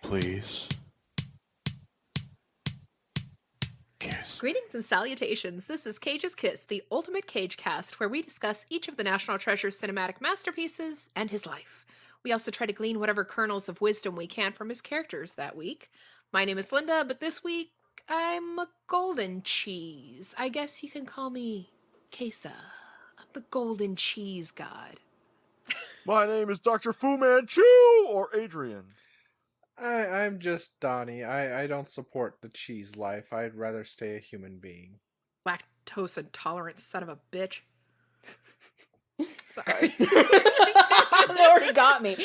please. Kiss. Greetings and salutations. This is Cage's Kiss, the ultimate Cage cast, where we discuss each of the National Treasure's cinematic masterpieces and his life. We also try to glean whatever kernels of wisdom we can from his characters that week. My name is Linda, but this week I'm a golden cheese. I guess you can call me Queso. I'm the golden cheese god. My name is Dr. Fu Manchu, or Adrian. I'm just Donnie. I don't support the cheese life. I'd rather stay a human being. Lactose intolerant son of a bitch. Sorry. They already got me.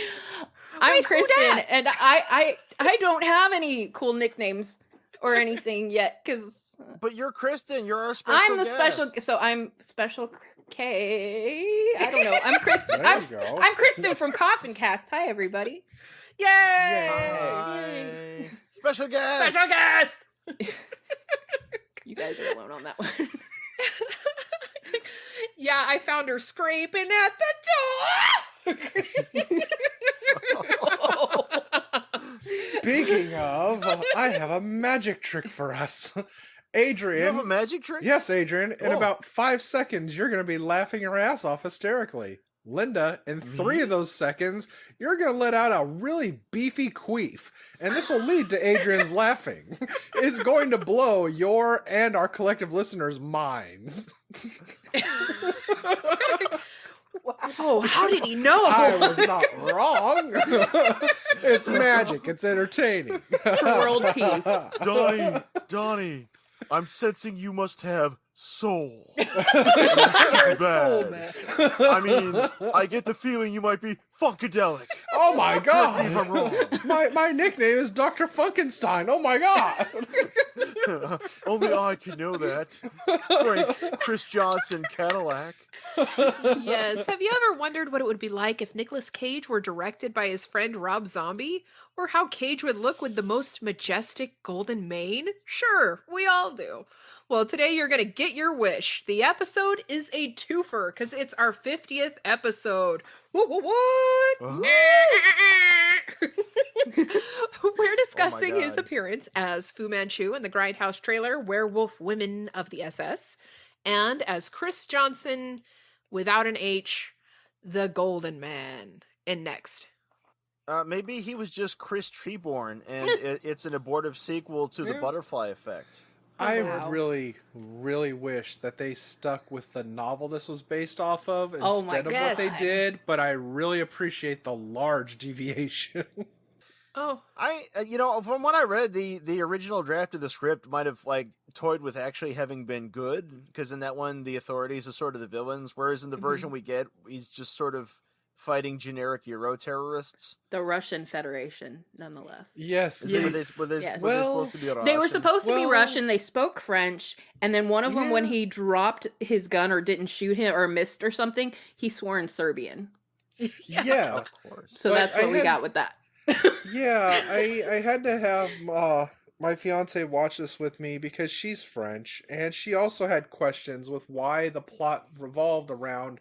I'm Wait, who Kristin, dat? and I don't have any cool nicknames or anything yet, because But you're Kristin. You're our special I'm the guest. special. So I'm special K. I don't know. I'm Kristin. There you go. I'm Kristin from Coffincast. Hi, everybody. Yay! Hi. Special guest. Special guest! You guys are alone on that one. Yeah, I found her scraping at the door! Speaking of, I have a magic trick for us. Adrian. You have a magic trick? Yes, Adrian. In Oh. about 5 seconds, you're going to be laughing your ass off hysterically. Linda, in 3 of those seconds, you're going to let out a really beefy queef. And this will lead to Adrian's laughing. It's going to blow your and our collective listeners' minds. Oh, how did he know? I was not wrong. It's magic. It's entertaining. For world peace. Donnie, I'm sensing you must have soul. You're a soul man. I mean, I get the feeling you might be funkadelic. Oh my Correct me if god. I'm wrong. My nickname is Dr. Funkenstein. Oh my god. Only I can know that. Frank Chris Johnson Cadillac. Yes. Have you ever wondered what it would be like if Nicolas Cage were directed by his friend Rob Zombie? Or how Cage would look with the most majestic golden mane? Sure, we all do. Well, today you're going to get your wish. The episode is a twofer because it's our 50th episode. What? We're discussing his God. appearance as Fu Manchu in the Grindhouse trailer, Werewolf Women of the SS, and as Chris Johnson, without an H, the Golden Man. And next. Maybe he was just Chris Treeborn, and it's an abortive sequel to The Yeah. Butterfly Effect. I Wow. really, really wish that they stuck with the novel this was based off of Oh my instead of what they God. did, but I really appreciate the large deviation. Oh, From what I read, the original draft of the script might have toyed with actually having been good, because in that one the authorities are sort of the villains, whereas in the version we get, he's just sort of fighting generic Euro terrorists. The Russian Federation, nonetheless. Yes. Were Yes. they Yes. Well, supposed to be Russian? They were supposed to be Well- Russian. They spoke French, and then one of them, when Yeah. he dropped his gun or didn't shoot him or missed or something, he swore in Serbian. Yeah. Of course. So But that's I what we had- got with that. Yeah, I had to have my fiance watch this with me because she's French, and she also had questions with why the plot revolved around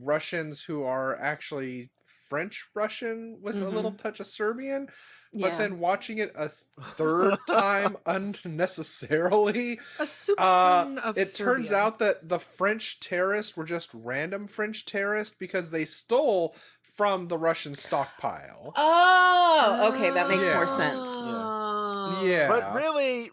Russians who are actually French Russian with a little touch of Serbian. But Yeah. then watching it a third time unnecessarily, a soup son of it Serbia. turns out that the French terrorists were just random French terrorists because they stole from the Russian stockpile. Oh, okay, that makes more sense. Oh. Yeah. But really,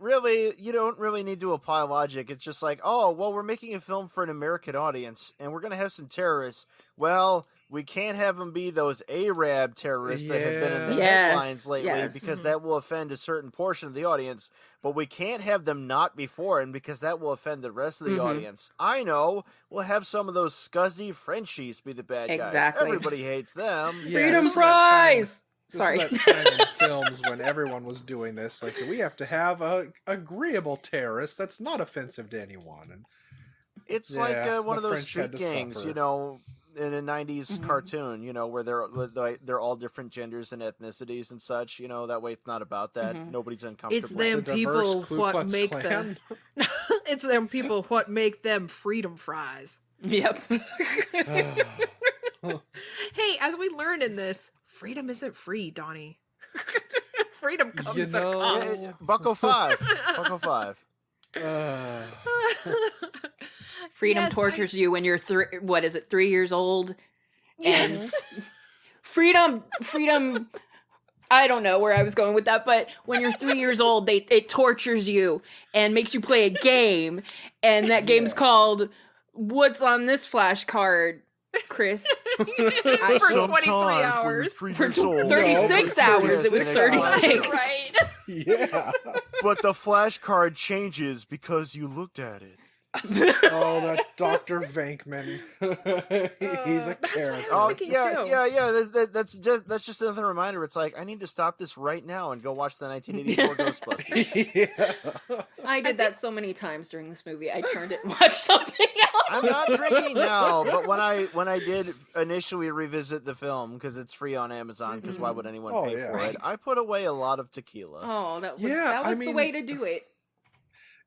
you don't really need to apply logic. It's just like, oh, well, we're making a film for an American audience, and we're going to have some terrorists. Well, we can't have them be those Arab terrorists that have been in the Yes, headlines lately, yes. because that will offend a certain portion of the audience. But we can't have them not be foreign, because that will offend the rest of the audience. I know. We'll have some of those scuzzy Frenchies be the bad guys. Exactly. Everybody hates them. Yeah, Freedom this is that time- fries! This Sorry. is that time in films when everyone was doing this. Like, we have to have a agreeable terrorist that's not offensive to anyone. And It's Yeah, like one the of those French street had to gangs, suffer. you know, in a 90s cartoon, you know, where they're all different genders and ethnicities and such, you know, that way it's not about that. Nobody's uncomfortable. It's them the diverse people Ku what Klux make Klan. them. It's them people what make them freedom fries. Yep. Hey, as we learned in this, freedom isn't free, Donnie. freedom comes at a know- cost. Bucko 5. Bucko 5. Freedom Yes, tortures you when you're 3 years old. Yes. Freedom. I don't know where I was going with that, but when you're 3 years old, it tortures you and makes you play a game, and that game's called "What's on this flashcard?" Chris. For 23 hours. For 36 36 hours. It was 36. Right. Yeah. But the flashcard changes because you looked at it. Oh, that Dr. Venkman. He's a That's what I character. was thinking too. Yeah. That's just another reminder. It's like I need to stop this right now and go watch the 1984 Ghostbusters. Yeah. I did that so many times during this movie. I turned it and watched something else. I'm not drinking now, but when I did initially revisit the film because it's free on Amazon, because why would anyone Oh, pay yeah. for it? I put away a lot of tequila. Oh, that was, Yeah, I the mean- way to do it.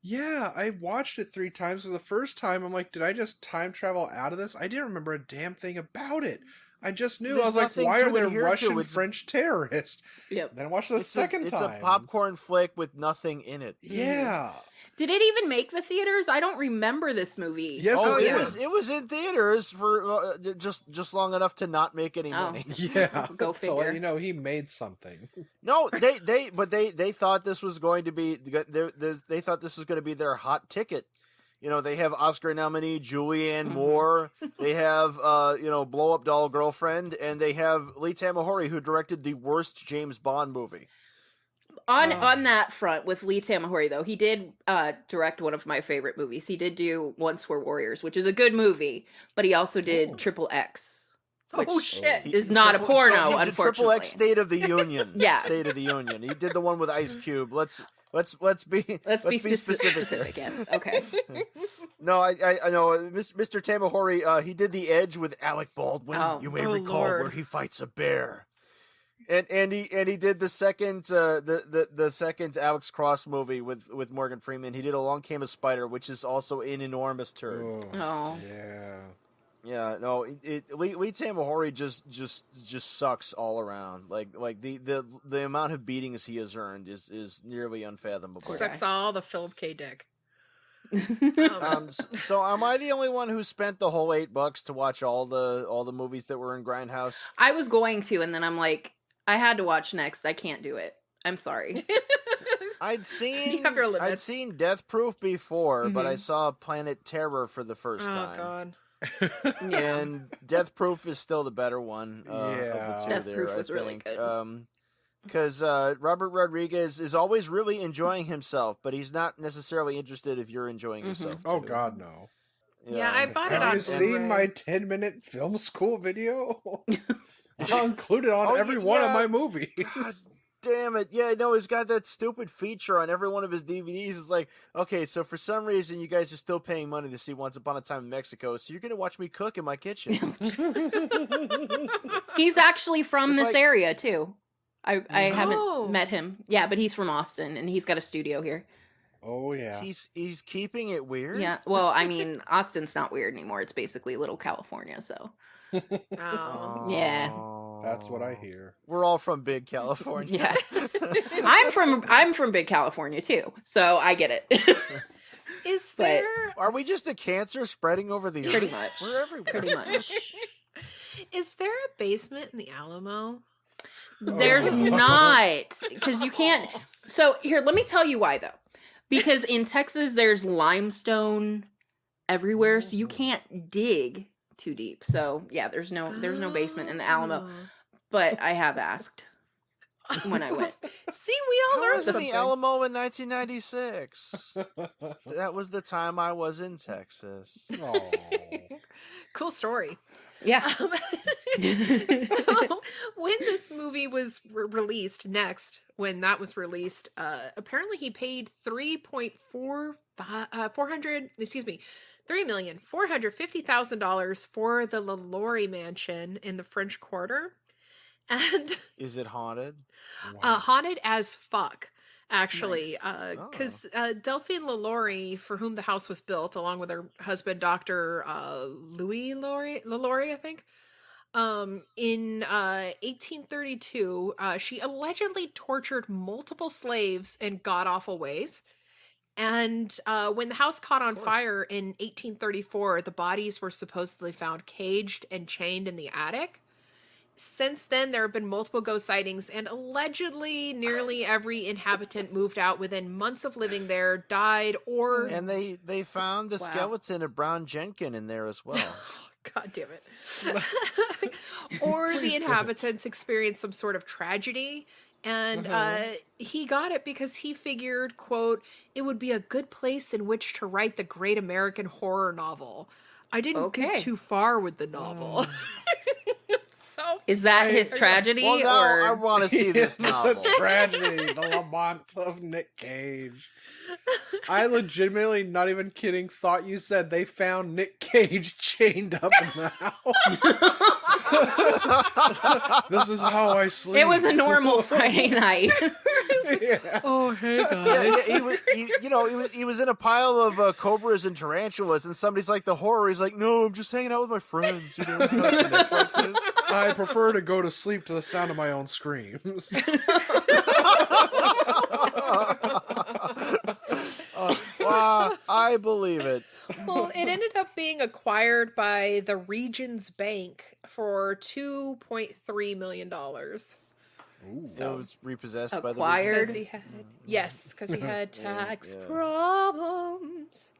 Yeah, I watched it 3 times. For the first time, I'm like, did I just time travel out of this? I didn't remember a damn thing about it. I just knew. There's I was like, nothing why to are there adhere to. Russian It's- French terrorists? Yep. Then I watched it the second it's time. a popcorn flick with nothing in it. Yeah. Did it even make the theaters? I don't remember this movie. Yes, Oh, it it did. was in theaters for just long enough to not make any Oh. money. Yeah. Go To let figure. you know, he made something. No, they thought this was going to be they thought this was going to be their hot ticket. You know, they have Oscar nominee Julianne Moore. They have Blow Up Doll Girlfriend, and they have Lee Tamahori, who directed the worst James Bond movie. On that front with Lee Tamahori, though, he did direct one of my favorite movies. He did do Once Were Warriors, which is a good movie, but he also did Triple X. Oh shit. Is not a porno, He did unfortunately. Triple X State of the Union. Yeah. State of the Union. He did the one with Ice Cube. Let's be specific. Yes. Okay. No, I know, Mr. Tamahori. He did The Edge with Alec Baldwin. Oh. You may Oh, recall Lord. where he fights a bear. And he did the second the second Alex Cross movie with Morgan Freeman. He did Along Came a Spider, which is also an enormous turd. Oh. Yeah. Yeah, no, Lee Tamahori just sucks all around. Like the amount of beatings he has earned is nearly unfathomable. Sucks all the Philip K. Dick. So am I the only one who spent the whole $8 to watch all the movies that were in Grindhouse? I was going to, and then I'm like, I had to watch next. I can't do it. I'm sorry. I'd You have your limits. seen Death Proof before, but I Mhm. saw Planet Terror for the first Oh time. god. Yeah. And Death Proof is still the better one. Yeah. Of the two Death there, Proof I was really think. good. Because Robert Rodriguez is always really enjoying himself, but he's not necessarily interested if you're enjoying yourself. Oh too. God, no. Yeah, I bought it Have on you seen Blu-ray. my 10-minute film school video? I'll include it on Oh, every one of yeah. my movies. God damn it. Yeah, no, he's got that stupid feature on every one of his DVDs. It's like, okay, so for some reason you guys are still paying money to see Once Upon a Time in Mexico, so you're going to watch me cook in my kitchen. He's actually from It's this like- area too. I Oh. haven't met him. Yeah, but he's from Austin and he's got a studio here. Oh yeah. He's keeping it weird. Yeah. Well, I mean, Austin's not weird anymore. It's basically little California, so. Oh. Yeah. That's what I hear. We're all from big California. Yeah. I'm from big California too. So I get it. Is But- there Are we just a cancer spreading over the Pretty earth? much. We're everywhere. Pretty much. is there a basement in the Alamo? There's not, because you can't. So here, let me tell you why though. Because in Texas, there's limestone everywhere, so you can't dig too deep. So yeah, there's no basement in the Alamo. Oh. But I have asked when I went. See, we all I learned was in something. the Alamo in 1996. That was the time I was in Texas. Oh. Cool story. Yeah. So when this movie was released, when that was released, apparently he paid $3,450,000 for the LaLaurie mansion in the French Quarter, and Is it haunted? haunted as fuck. Actually, Nice. because Delphine LaLaurie, for whom the house was built, along with her husband, Dr. Louis LaLaurie, I think, In 1832, she allegedly tortured multiple slaves in god-awful ways. And when the house caught on fire in 1834, the bodies were supposedly found caged and chained in the attic. Since then, there have been multiple ghost sightings, and allegedly nearly every inhabitant moved out within months of living there, died, or... And they found the skeleton of Brown Jenkin in there as well. God damn it. Or the inhabitants experienced some sort of tragedy. And he got it because he figured, quote, it would be a good place in which to write the great American horror novel. I didn't get too far with the novel. So, is that his tragedy? Well, no, or I want to see this novel. The tragedy, the Lamont of Nick Cage. I legitimately, not even kidding, thought you said they found Nick Cage chained up in the house. This is how I sleep. It was a normal Friday night. Yeah. oh, hey, guys. He was in a pile of cobras and tarantulas, and somebody's like, the horror. He's like, no, I'm just hanging out with my friends. Like this. I prefer to go to sleep to the sound of my own screams. Wow, I believe it. Well, it ended up being acquired by the Regions Bank for $2.3 million. Ooh. So it was repossessed by the Acquired? Yes, because he had tax Yeah. problems.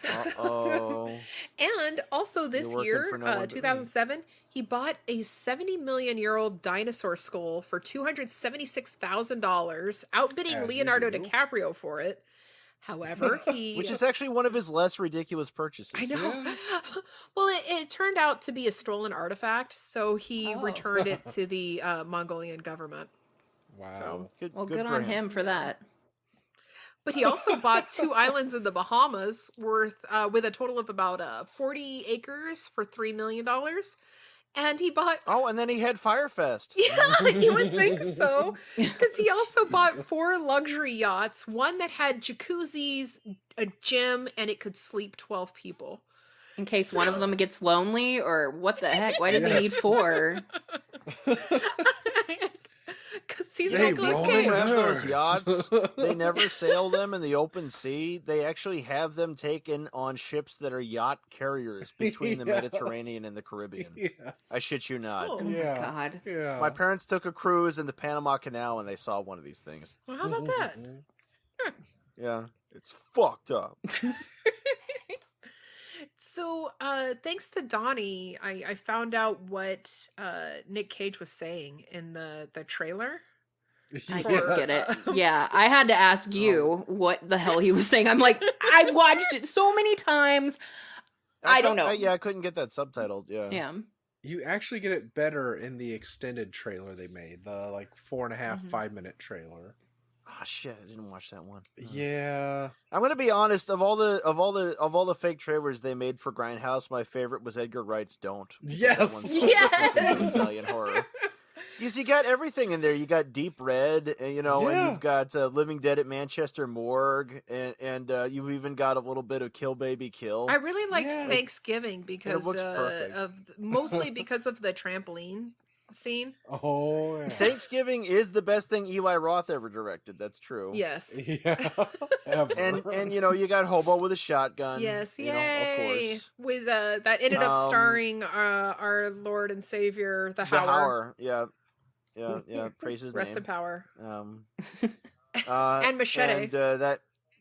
Uh-oh. And also this You're working year, for no one but me. 2007, he bought a 70 million year old dinosaur skull for $276,000, outbidding As you Leonardo do. DiCaprio for it. However, he... Which is actually one of his less ridiculous purchases. I know. Yeah. Well, it turned out to be a stolen artifact, so he Oh. returned it to the Mongolian government. Wow. So, good Good for on him for that. But he also bought 2 islands in the Bahamas worth with a total of about 40 acres for $3 million. And he bought... Oh, and then he had Firefest. Yeah, you would think so. Because he also bought 4 luxury yachts, one that had jacuzzis, a gym, and it could sleep 12 people. In case one of them gets lonely, or what the heck? Why does he need 4? Because he's They Nicolas roll Cage. in Have those nerds. yachts. They never sail them in the open sea. They actually have them taken on ships that are yacht carriers between the Yes. Mediterranean and the Caribbean. Yes. I shit you not. Oh, Oh Yeah. my god. Yeah. My parents took a cruise in the Panama Canal and they saw one of these things. Well, how about that? Yeah, it's fucked up. So, thanks to Donnie, I found out what Nick Cage was saying in the trailer. I For- don't get it. Yeah, I had to ask you what the hell he was saying. I'm like, I've watched it so many times. I don't know. I couldn't get that subtitled. Yeah. Yeah. You actually get it better in the extended trailer they made, the like 4.5, Mhm. 5-minute trailer. Oh shit! I didn't watch that one. Yeah. I'm gonna be honest. Of all the fake trailers they made for Grindhouse, my favorite was Edgar Wright's "Don't." Yes! That one's so Yes! references to Italian horror. Because you got everything in there. You got Deep Red, and Yeah. you've got Living Dead at Manchester Morgue, and you've even got a little bit of Kill Baby Kill. I really like Yeah. Thanksgiving because looks perfect. mostly because of the trampoline scene. Oh, yeah. Thanksgiving is the best thing Eli Roth ever directed. That's true. Yes. Yeah. Ever. And you got Hobo with a shotgun. Yes, of yay! course. With that ended up Um, starring our Lord and Savior, the The Howler. Howler. Yeah. Praise his Rest name. in power. And Machete. And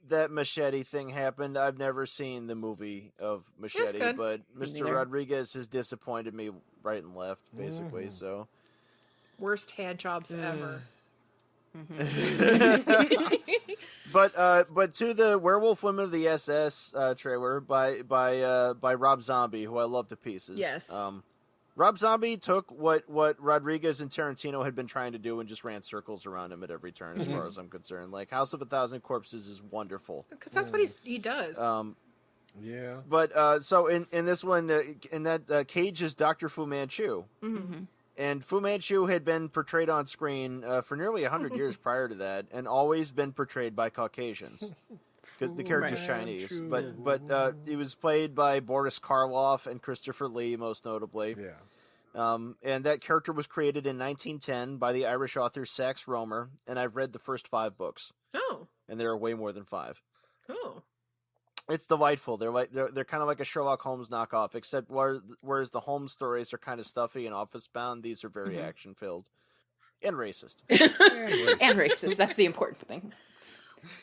that machete thing happened. I've never seen the movie of Machete, good. but Me Mr. neither. Rodriguez has disappointed me right and left, basically. Mhm. So, Worst hand jobs ever. but to the Werewolf Women of the SS trailer by Rob Zombie, who I love to pieces. Yes. Rob Zombie took what Rodriguez and Tarantino had been trying to do and just ran circles around him at every turn, as far as I'm concerned. Like House of a Thousand Corpses is wonderful. Because that's what he does. Yeah. But so in this one, in that Cage is Dr. Fu Manchu, Mhm. and Fu Manchu had been portrayed on screen for nearly 100 years prior to that, and always been portrayed by Caucasians. 'Cause the character's Chinese, but he was played by Boris Karloff and Christopher Lee, most notably. Yeah. And that character was created in 1910 by the Irish author Sax Rohmer, and I've read the first 5 books. Oh. And there are way more than 5. Oh. It's delightful. They're kind of like a Sherlock Holmes knockoff, except whereas the Holmes stories are kind of stuffy and office bound, these are very action filled and racist. And racist. That's the important thing.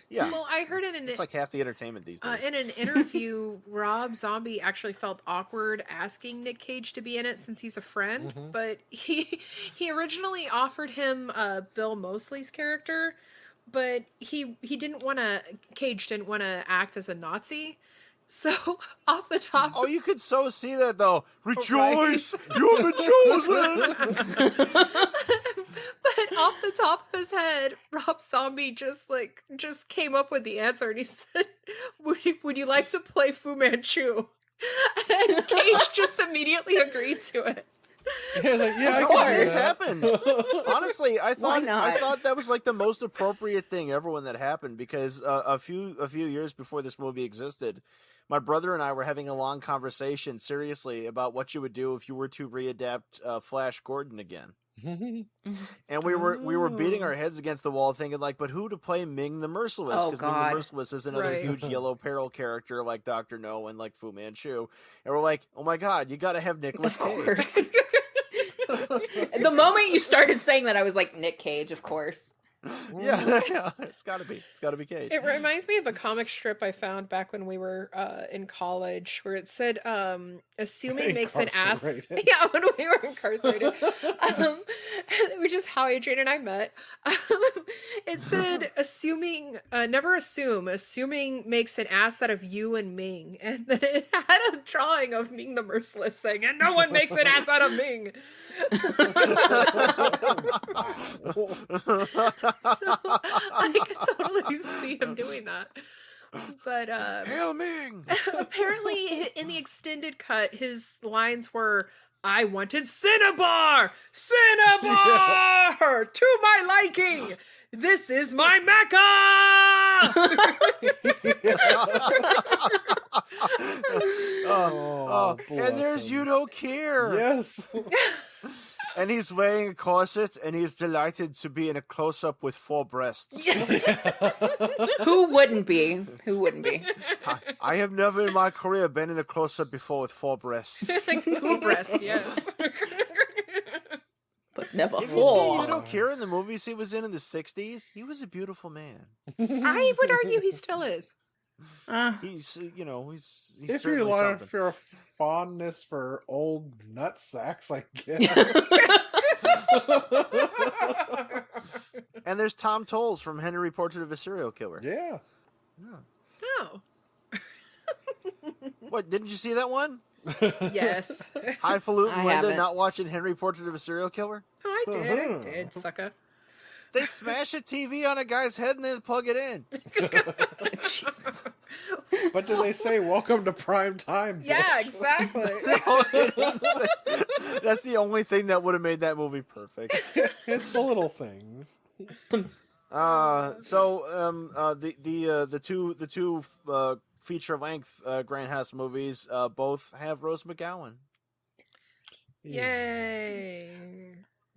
Yeah. Well, I heard it's like half the entertainment these days. in an interview, Rob Zombie actually felt awkward asking Nick Cage to be in it since he's a friend, but he originally offered him Bill Moseley's character, but Cage didn't want to act as a Nazi. So off the top, you could so see that though. Rejoice, you've been chosen. But off the top of his head, Rob Zombie just came up with the answer, and he said, "Would you like to play Fu Manchu?" And Cage just immediately agreed to it. Yeah, Of course, this happened. Honestly, I Why not? thought that was like the most appropriate thing ever when that happened, because a few years before this movie existed, my brother and I were having a long conversation seriously about what you would do if you were to readapt Flash Gordon again. And we were beating our heads against the wall thinking like, but who to play Ming the Merciless? Oh, Because Ming God. the Merciless is another Right. huge yellow peril character like Dr. No and like Fu Manchu. And we're like, oh my God, you got to have Nicolas Of Cage. course. The moment you started saying that, I was like, Nick Cage, of course. Yeah, it's got to be Cage. It reminds me of a comic strip I found back when we were in college, where it said, assuming makes an ass. Incarcerated. Yeah, when we were incarcerated, which is how Adrian and I met. It said, assuming, never assume, assuming makes an ass out of you and Ming. And then it had a drawing of Ming the Merciless saying, and no one makes an ass out of Ming. So I could totally see him doing that. But Hail Ming! apparently in the extended cut, his lines were, I wanted Cinnabar! Cinnabar! To my liking! This is my Mecca! And there's You Don't Care. Yes. And he's wearing a corset, and he's delighted to be in a close-up with 4 breasts. Who wouldn't be? Who wouldn't be? I have never in my career been in a close-up before with 4 breasts. Like 2 breasts, yes. But never If you see full. You Don't Care in the movies he was in the 60s, he was a beautiful man. I would argue he still is. He's, he's If certainly something. if you're a fondness for old nut sacks, I guess. And there's Tom Tolles from Henry Portrait of a Serial Killer. Yeah. Oh. What, didn't you see that one? Yes. Highfalutin I Linda haven't. not watching Henry Portrait of a Serial Killer? Oh, I did, sucker. They smash a TV on a guy's head and then plug it in. Jesus. But did they say welcome to prime time? Yeah, bitch? exactly. That's the only thing that would have made that movie perfect. It's the little things. The two feature length Grindhouse movies both have Rose McGowan. Yay.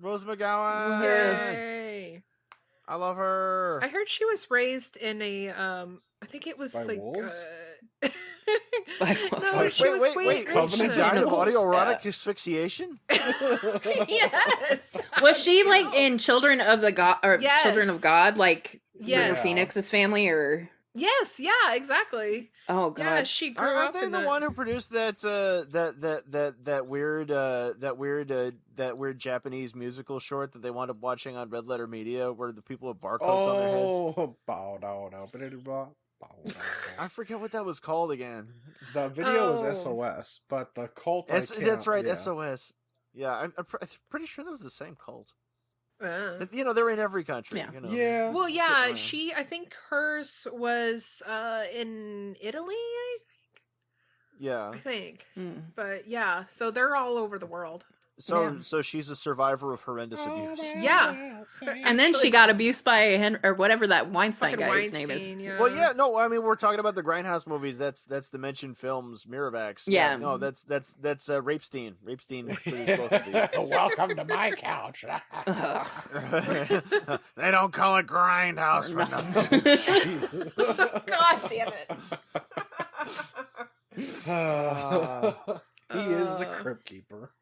Rose McGowan. Yay. I love her. I heard she was raised in a I think it was By like wolves? By no, wolves. she was wait. Covenant She died of animals? autoerotic asphyxiation? Yes. Was she like in Children of the God or Yes. Children of God, like Yes. River Phoenix's family, or Yes, yeah, exactly. oh god, Yeah, she grew Aren't up they in the one who produced that weird Japanese musical short that they wound up watching on Red Letter Media, where the people have barcodes on their heads? Oh, bow down, bow down, bow down. I forget what that was called again. The video was Oh. SOS, but the cult. That's right, yeah. SOS. Yeah, I'm pretty sure that was the same cult. Uh. They're in every country. Yeah. Yeah. Well, Get yeah, around. I think hers was in Italy, Yeah. I think. Hmm. But yeah, so they're all over the world. So she's a survivor of horrendous abuse. Yeah. And then she got abused by or whatever that Weinstein Fucking guy's Weinstein, name is. yeah. Well, yeah, no, I mean we're talking about the Grindhouse movies. That's the mentioned films, Miramax. Yeah. No, that's Rapestein. Rapestein produced both of these. Welcome to my couch. They don't call it Grindhouse for nothing. God damn it. He is the crypt keeper.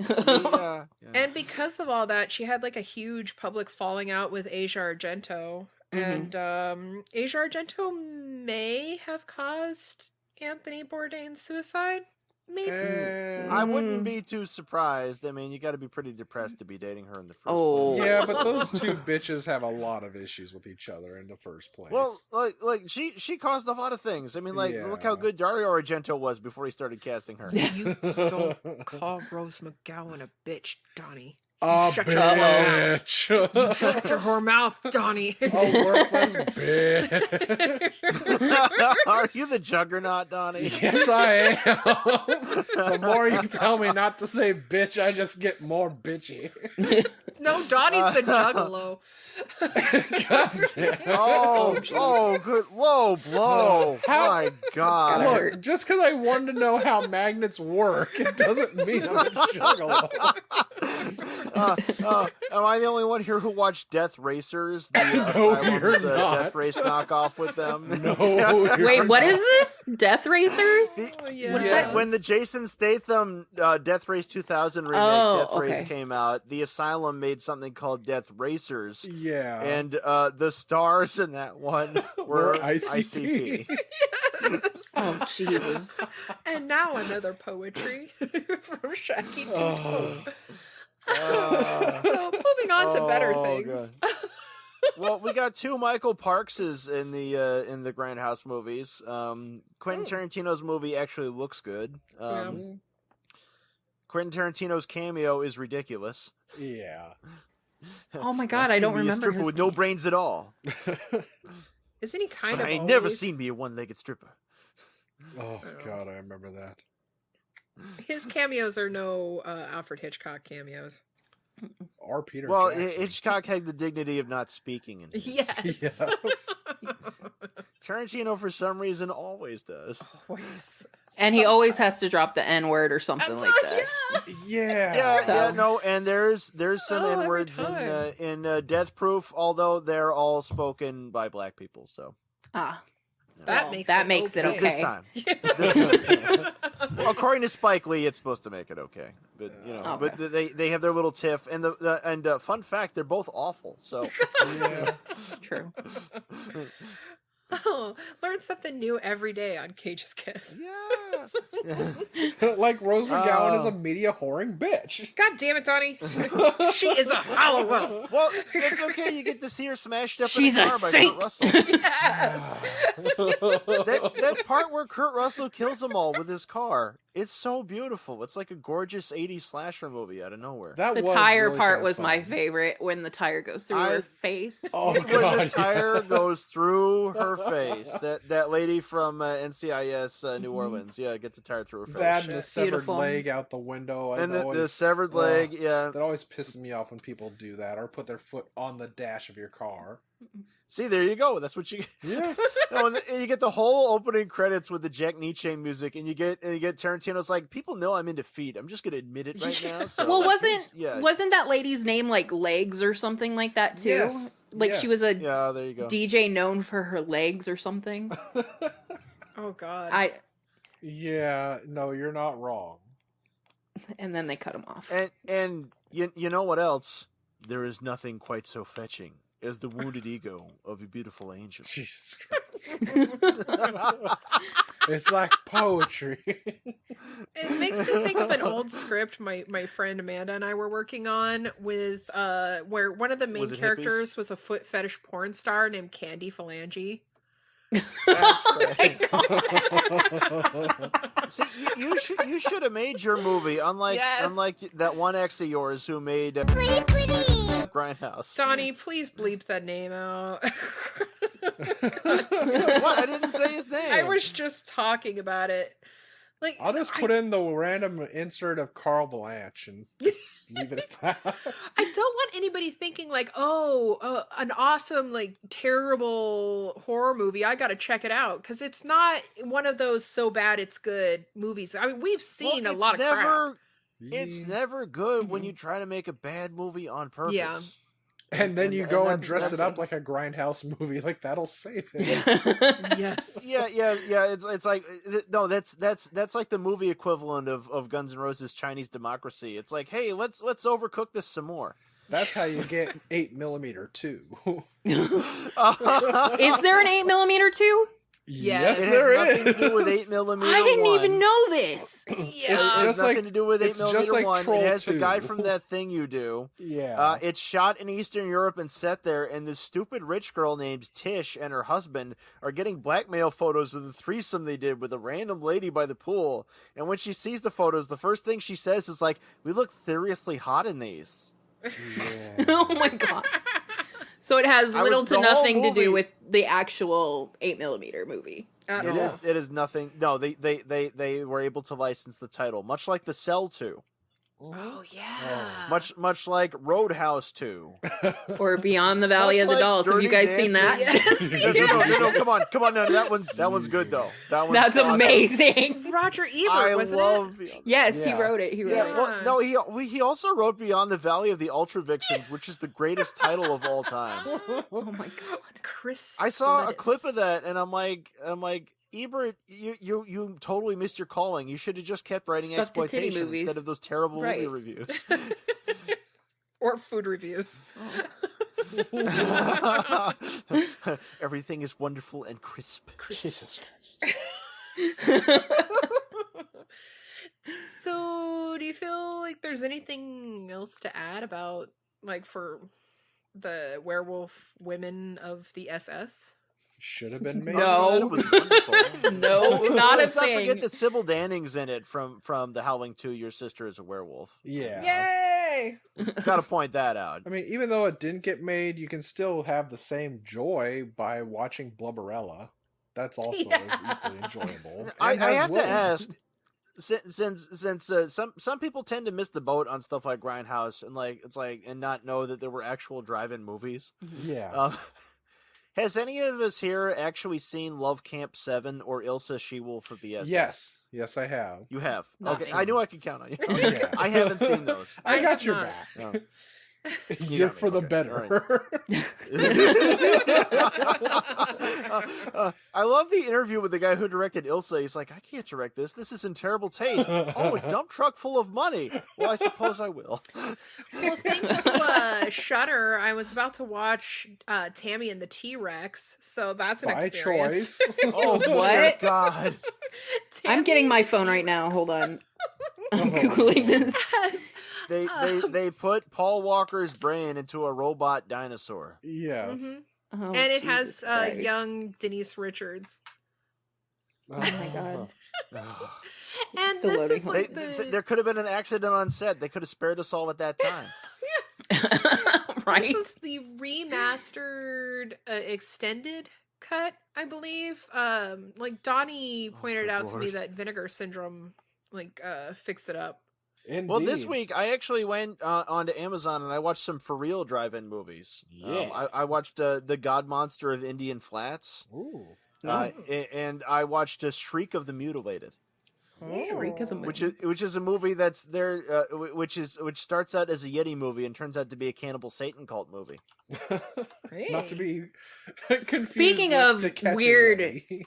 Yeah. And because of all that, she had like a huge public falling out with Asia Argento. Mhm. And Asia Argento may have caused Anthony Bourdain's suicide. Maybe. I wouldn't be too surprised. I mean, you got to be pretty depressed to be dating her in the first place. Yeah, but those two bitches have a lot of issues with each other in the first place. Well, like she caused a lot of things. I mean, like look how good Dario Argento was before he started casting her. You don't call Rose McGowan a bitch, Donnie. a Shut your bitch. Shut your whore mouth, Donnie. A worthless bitch. Are you the juggernaut, Donnie? Yes, I am. The more you tell me not to say bitch, I just get more bitchy. No, Donnie's the juggalo. God damn. Oh, good low blow. My God. Look, just because I wanted to know how magnets work, it doesn't mean I'm a juggalo. Am I the only one here who watched Death Racers? The No, Asylum's, you're not. Death Race knockoff with them. No. Wait, what is this? Death Racers? Oh, yeah. What is that? When the Jason Statham Death Race 2000 remake Death Race came out, the Asylum made something called Death Racers. Yeah. And the stars in that one were ICP. Oh, Jesus. And now another poetry from Shaggy Two Oh. So moving on to better Oh, things. Well, we got two Michael Parkses in the Grindhouse movies. Quentin Tarantino's movie actually looks good. Quentin Tarantino's cameo is ridiculous. Yeah. Oh my God, I Seen don't me a remember stripper his with no name. brains at all. Isn't he kind But of I ain't never always- seen me a one-legged stripper. Oh, God, I remember that. His cameos are no Alfred Hitchcock cameos. Or Peter Well, Jackson. Hitchcock had the dignity of not speaking in it. Yes. Yes. Tarantino, for some reason, always does. Always. And he always has to drop the N-word or something like that. Yeah. Yeah, So- no, and there's some Oh, every N-words time. in Death Proof, although they're all spoken by black people, so. Ah, That well, makes that it makes it okay. This okay. time. Yeah. According to Spike Lee, it's supposed to make it okay, but Okay. but they have their little tiff, and the fun fact, they're both awful. So Yeah. True. Oh, learn something new every day on Cage's Kiss. yeah. Like Rose McGowan is Oh. a media whoring bitch. God damn it, Donnie. She is a hollow. Well, it's okay. You get to see her smashed up She's in a a car by saint. Kurt Russell. Yes. that part where Kurt Russell kills them all with his car, it's so beautiful. It's like a gorgeous 80s slasher movie out of nowhere. That The was tire really part kinda was my fun. favorite when the tire goes through I- her face. Oh, When God. the tire yeah. goes through her face. That lady from NCIS Mm-hmm. New Orleans, gets a tire through her face. That and the severed Beautiful. leg out the window. And the always, severed leg, yeah. That always pisses me off when people do that or put their foot on the dash of your car. See, there you go. That's what you get. Yeah. No, and you get the whole opening credits with the Jack Nietzsche music, and you get Tarantino's like, people know I'm into feet. I'm just gonna admit it right now. So, Well, yeah, wasn't that lady's name like Legs or something like that too? Yes. Like she was a yeah, there you go. DJ known for her legs or something. Oh, God. Yeah. No, you're not wrong. And then they cut him off. And you know what else? There is nothing quite so fetching as the wounded ego of a beautiful angel. Jesus Christ. It's like poetry. It makes me think of an old script my friend Amanda and I were working on with where one of the main Was it characters was a foot fetish porn star named Candy Phalange. That's right. See, you should have made your movie, unlike that one ex of yours who made Grindhouse. Donnie, please bleep that name out. What? I didn't say his name. I was just talking about it. Like, I'll just put in the random insert of Carl Blanche and just leave it at that. I don't want anybody thinking like, oh, an awesome, like, terrible horror movie. I got to check it out, because it's not one of those so bad it's good movies. I mean, we've seen a lot of crap. It's never good when you try to make a bad movie on purpose. Yeah. And then you go and that's- dress that's it up like a Grindhouse movie, like that'll save it. Yes. Yeah. It's like no, that's like the movie equivalent of Guns N' Roses' Chinese Democracy. It's like, hey, let's overcook this some more. That's how you get 8mm too. Is there an 8mm too? Yes. It there has nothing is. to do with 8mm. I didn't even know this. Yeah. It has just nothing like- to do with it's 8mm just like one. Troll It has the guy 2. from That Thing You Do. Yeah. It's shot in Eastern Europe and set there, and this stupid rich girl named Tish and her husband are getting blackmail photos of the threesome they did with a random lady by the pool. And when she sees the photos, the first thing she says is like, "We look seriously hot in these." Yeah. Oh my god. So it has I little was- to the whole nothing to movie- do with the actual 8mm movie. It is nothing. No, they were able to license the title, much like The Cell 2, Oh, yeah. much like Roadhouse 2. Or Beyond the Valley Much of the like Dolls. Have you Dirty guys seen Dancing. that? No, come on. No, that one's good though. That's awesome. amazing. Roger Ebert, I wasn't love. Yes, he Yeah. wrote it. He wrote Yeah, it. well, no, he also wrote Beyond the Valley of the Ultra Vixens, which is the greatest title of all time. Oh my god. it? Chris. I saw a Lettuce. clip of that, and I'm like, Ebert, you totally missed your calling. You should have just kept writing Stuck to titty exploitation movies. instead of those terrible movie Right. reviews. Or food reviews. Everything is wonderful and crisp. Jesus So, do you feel like there's anything else to add about, like, for the werewolf women of the SS? Should have been made. No. That it was wonderful. No, not a Let's not thing. forget that Sybil Danning's in it from The Howling 2, Your Sister is a Werewolf. Yeah. Yay! Gotta point that out. I mean, even though it didn't get made, you can still have the same joy by watching Blubberella. That's also equally enjoyable. I And has have to Willem. ask, since some people tend to miss the boat on stuff like Grindhouse and not know that there were actual drive-in movies. Yeah. Has any of us here actually seen Love Camp 7 or Ilsa She-Wolf of the SS? Yes. Yes, I have. You have. Not Okay, seen I knew them. I could count on you. Yeah. I haven't seen those. I I got have your not. back. No. You're got me, for the okay, better. I love the interview with the guy who directed Ilsa. He's like, I can't direct this. This is in terrible taste. Oh, a dump truck full of money. Well, I suppose I will. Well, thanks to Shudder, I was about to watch Tammy and the T-Rex, so that's an By experience. choice. Oh, dear What? God. I'm Tammy getting and my the phone right now. T-Rex Hold on. I'm Oh, googling this. has, They put Paul Walker's brain into a robot dinosaur. Yes. Mhm. Oh, and it Jesus has Christ. young Denise Richards. Oh my God. And Still this loading. is like There could have been an accident on set. They could have spared us all at that time. Right? This is the remastered extended cut, I believe. Like Donnie pointed good out to me lord. that Vinegar Syndrome fixed it up. Indeed. Well, this week I actually went onto Amazon and I watched some for real drive-in movies. Yeah. I watched The God Monster of Indian Flats, Ooh. and I watched Shriek of the Mutilated, Shriek of the which is a movie that's there, which starts out as a Yeti movie and turns out to be a Cannibal Satan cult movie. Not to be confused. Speaking with of To Catch a weird- Yeti.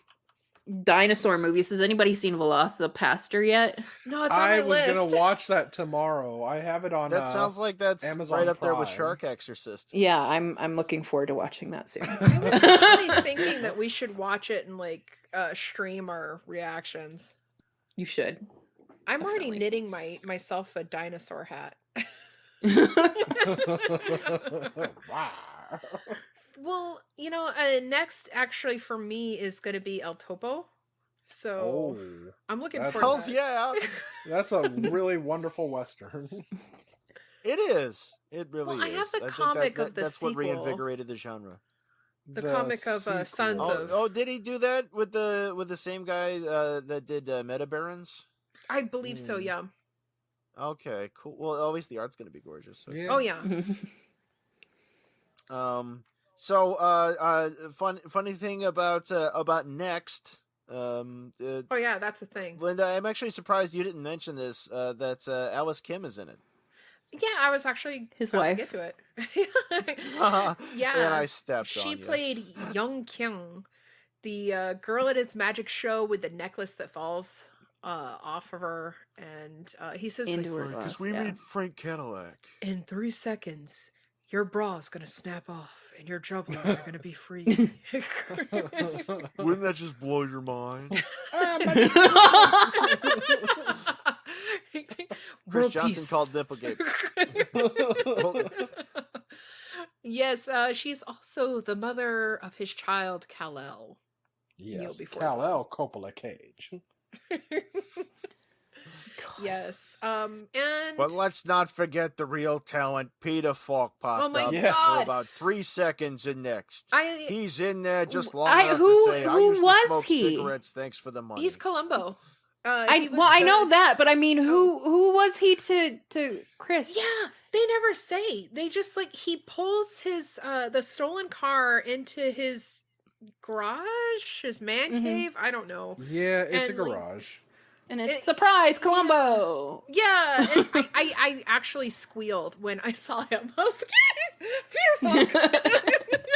dinosaur movies. Has anybody seen Velocipaster yet? No, it's on I my was list. gonna watch that tomorrow. I have it on. That sounds like that's Amazon right up there with Prime. Shark Exorcist. Yeah, I'm looking forward to watching that soon. I was actually thinking that we should watch it and stream our reactions. You should. I'm already Definitely. knitting myself a dinosaur hat. Wow. Well, next actually for me is going to be El Topo. So Oh, I'm looking That's- forward Hells to yeah, that's a really wonderful western. it is. It really Well, I is. have the think comic of the that's what sequel. reinvigorated the genre. The comic of Sons sequel. of- Oh, did he do that with the same guy that did Meta Barons? I believe so, yeah. Okay, cool. Well, always the art's gonna be gorgeous. So. Yeah. Oh, yeah. Funny thing about Next. Oh, yeah, that's a thing. Linda, I'm actually surprised you didn't mention this. That Alice Kim is in it. Yeah, I was actually His about wife. to get to it. Yeah, and I stepped She on you. played Young Kyung, the girl at his magic show with the necklace that falls off of her, and he says, Into her like, glass, Because we yeah. made Frank Cadillac. in 3 seconds, your bra's gonna snap off, and your jubblies are gonna be free. Wouldn't that just blow your mind? Chris World Johnson peace. called Dipplegate. Yes, she's also the mother of his child, Kal-El. Yes, before his Kal-El Coppola Cage. Yes. And But let's not forget the real talent, Peter Falk popped oh my up Yes. for god. about 3 seconds in Next. I He's in there just long I- enough who- to say, I who used to was smoke he? cigarettes, thanks for the money. he's Columbo. I He was know the- that, but I mean, who was he to Chris? Yeah, they never say. They just like he pulls his the stolen car into his garage, his man Mhm. cave. I don't know. Yeah, it's a And, like, garage. And it's It- surprise Columbo. Yeah, and I actually squealed when I saw him. I was like, Peter Falk.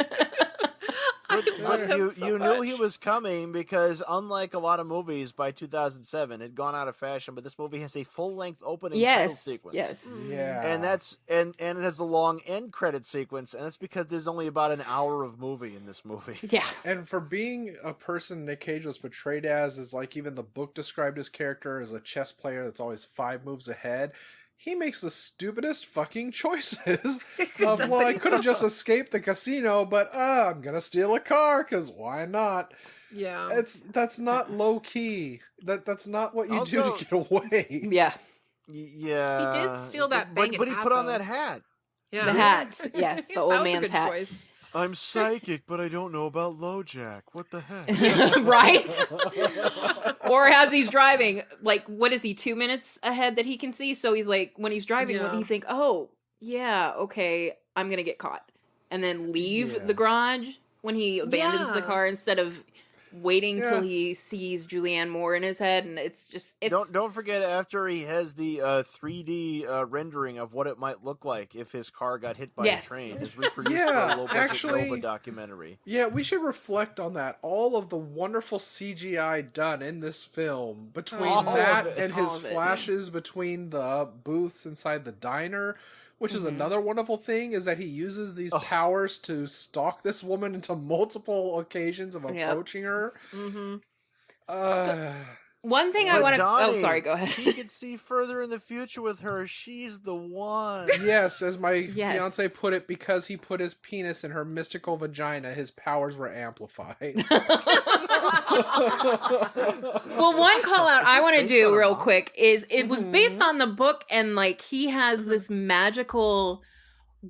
I love him you so you knew he much. was coming because unlike a lot of movies by 2007 had gone out of fashion, but this movie has a full-length opening title Yes, sequence. yes. Yeah. And that's and it has a long end credit sequence, and that's because there's only about an hour of movie in this movie. Yeah. And for being a person Nick Cage was portrayed as, is like even the book described his character as a chess player that's always 5 moves ahead. He makes the stupidest fucking choices. Of, well, I could have just escaped the casino, but I'm gonna steal a car because why not? Yeah. That's not low key. That's not what you do Also- to get away. Yeah. Yeah, He did steal that but banging but he hat, put on though. that hat. Yeah. The hat. Yes, the old That was a man's good hat. choice. I'm psychic, but I don't know about LoJack. What the heck? Right? Or as he's driving, like, what is he, 2 minutes ahead that he can see? So he's like, when he's driving, when Yeah. he think, oh, yeah, okay, I'm gonna get caught. And then leave Yeah. the garage when he abandons the Yeah. car instead of waiting till Yeah. he sees Julianne Moore in his head. And it's just, it's... Don't forget after he has the 3D rendering of what it might look like if his car got hit by Yes. a train. Is reproduced Yeah, for a low budget actually- Nova documentary. Yeah, we should reflect on that. All of the wonderful CGI done in this film, between All of that it. and All his of it. flashes between the booths inside the diner, which is another wonderful thing, is that he uses these powers to stalk this woman into multiple occasions of Yep. approaching her. Mm-hmm. One thing I But want to... Oh, Johnny, sorry, go He ahead. can see further in the future with her. She's the one. Yes, as my Yes. fiance put it, because he put his penis in her mystical vagina, his powers were amplified. Well, one call out I this want to based do on a real manga? quick is it was based on the book, and like he has this magical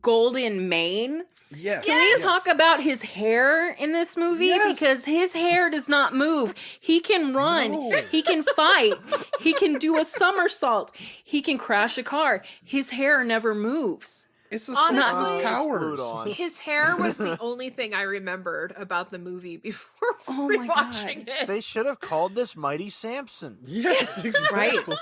golden mane. Yes. Can we talk about his hair in this movie? Yes. Because his hair does not move. He can run. No. He can fight. He can do a somersault. He can crash a car. His hair never moves. It's the source of Honestly, his it's powers. glued on. His hair was the only thing I remembered about the movie before Oh my rewatching God. it. They should have called this Mighty Samson. Yes, exactly.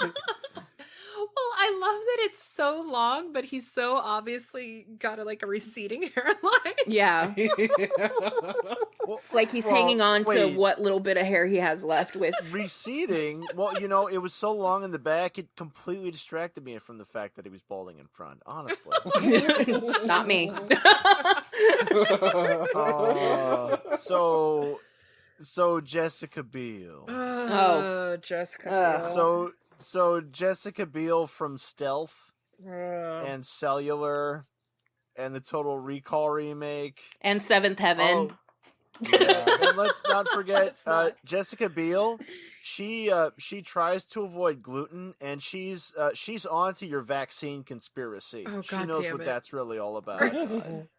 Well, I love that it's so long, but he's so obviously got a receding hairline. Yeah. It's like he's hanging on to wait. what little bit of hair he has left with. Receding. Well, it was so long in the back, it completely distracted me from the fact that he was balding in front. Honestly. Not me. So Jessica Biel. Oh, Jessica. Biel. So Jessica Biel from Stealth Ugh. and Cellular and the Total Recall remake. And Seventh Heaven. Oh, yeah. And let's not forget It's not. Jessica Biel. She tries to avoid gluten, and she's onto your vaccine conspiracy. Oh, she God knows damn what it. that's really all about.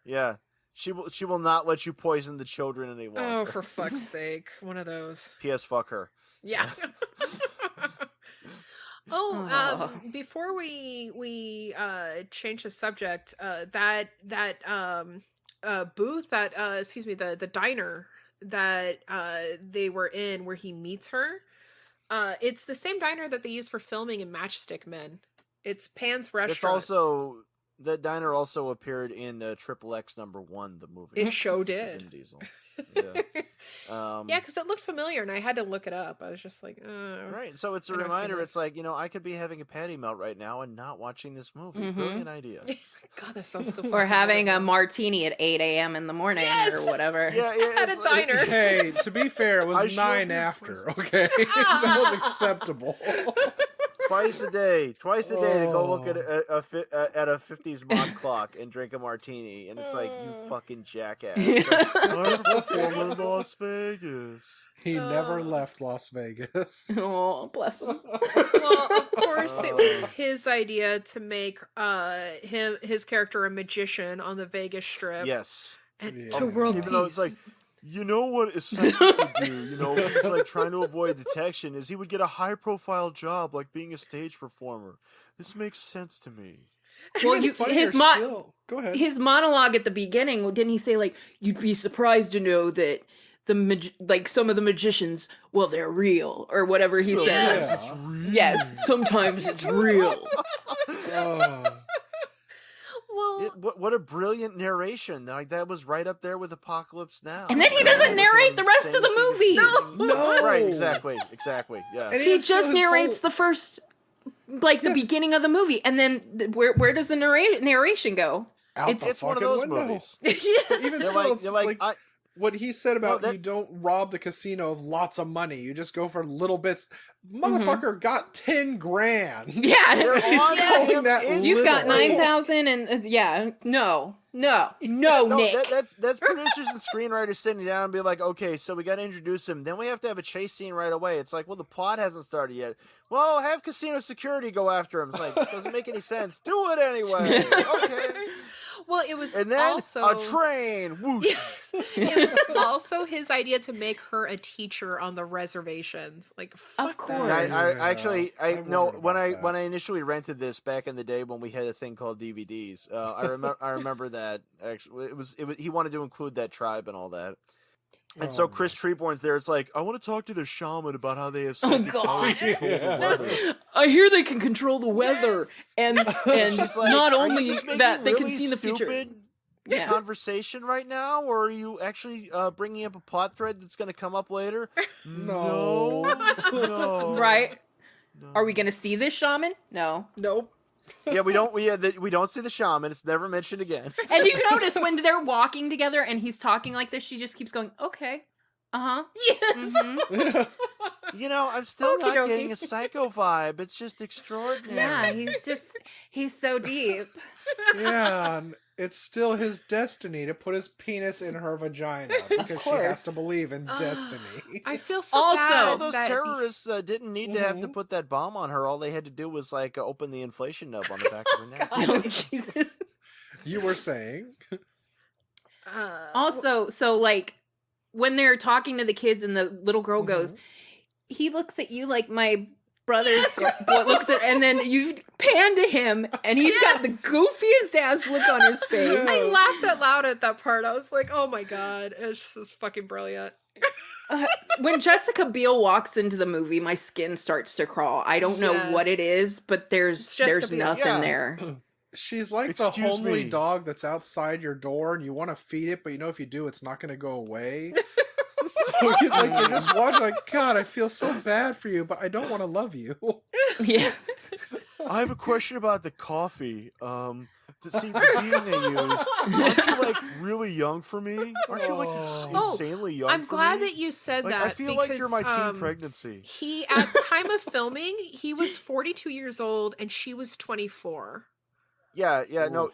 Yeah. She will not let you poison the children any longer. Oh, for fuck's sake. One of those. P.S. Fuck her. Yeah. Before we change the subject, that booth, the diner that they were in where he meets her, it's the same diner that they used for filming in Matchstick Men. It's Pan's Restaurant. That diner also appeared in Triple X #1, the movie. It sure did. Vin Diesel. Yeah. Yeah, because it looked familiar, and I had to look it up. I was just like, right. So it's a reminder. It's like, I could be having a patty melt right now and not watching this movie. Mm-hmm. Brilliant idea. God, that sounds so. Or having a martini at 8 a.m. in the morning or whatever. Yeah, at a diner. Hey, to be fair, it was 9 after. Okay, that was acceptable. Twice a day to go look at a 50s mod clock and drink a martini, and it's like, you fucking jackass. Like, I'm performing in Las Vegas. He never left Las Vegas. Oh, bless him. Well, of course, it was his idea to make his character a magician on the Vegas Strip. Yes. And to world Even peace. though it's like, what eccentric would do, he's like trying to avoid detection, is he would get a high-profile job like being a stage performer. This makes sense to me. Well, Go ahead. His monologue at the beginning, didn't he say, like, you'd be surprised to know that some of the magicians, well, they're real, or whatever he says. Yes, it's real. Yes, sometimes it's real. Well, What a brilliant narration. Like, that was right up there with Apocalypse Now. And then he doesn't narrate the rest of the movie. No. Right, exactly, yeah. And He just narrates the first, the beginning of the movie, and then where does the narration go? It's one of those movies. Even They're still, like, it's they're like, what he said about No, that- you don't rob the casino of lots of money. You just go for little bits. Motherfucker got 10 grand. Yeah. They're He's on calling him that in- You've got little. 9,000 and no, No, Nick. that's producers and screenwriters sitting down and be like, okay, so we got to introduce him. Then we have to have a chase scene right away. It's like, well, the plot hasn't started yet. Well, have casino security go after him. It's like, it doesn't make any sense. Do it anyway. Okay. well, it was And then also a train. Whoosh. Yes, it was also his idea to make her a teacher on the reservations. Like, fuck Of course. that. I actually no, wondered when about I initially rented this back in the day when we had a thing called DVDs, I remember that actually it was he wanted to include that tribe and all that. And so Chris Treborn's there. It's like, I want to talk to the shaman about how they have psychic power to control the weather. I hear they can control the weather, Yes. and She's like, not "Are you only just making that, they can really see the future. stupid Yeah. conversation right now, or are you actually bringing up a plot thread that's going to come up later? No. No. Right? No. Are we going to see this shaman? No. Nope. Yeah, we don't. We don't see the shaman. It's never mentioned again. And you notice when they're walking together and he's talking like this, she just keeps going, okay. Uh-huh. Yes. Mhm. I'm still not Okey-dokey. getting a psycho vibe. It's just extraordinary. Yeah, he's so deep. Yeah, and it's still his destiny to put his penis in her vagina because she course. has to believe in destiny. I feel so Also- bad All those that- terrorists didn't need to have to put that bomb on her. All they had to do was open the inflation nub on the back of her neck. Oh, Jesus. You were saying? Also, so when they're talking to the kids and the little girl goes, he looks at you like my brother's boy looks at, and then you pan to him and he's got the goofiest ass look on his face. I laughed out loud at that part. I was like, oh my god, it's just fucking brilliant. When Jessica Biel walks into the movie, my skin starts to crawl. I don't know what it is, but there's Jessica Biel. nothing Yeah. there. She's like Excuse the homely me. dog that's outside your door and you want to feed it, but if you do, it's not going to go away. So he's like, you're just watching like, God, I feel so bad for you, but I don't want to love you. Yeah. I have a question about the coffee. To see the bean they use. Aren't you really young for me? Aren't you insanely young? I'm for glad me? that you said that. I feel because, like you're my teen pregnancy. He, at the time of filming, he was 42 years old and she was 24. Yeah, no.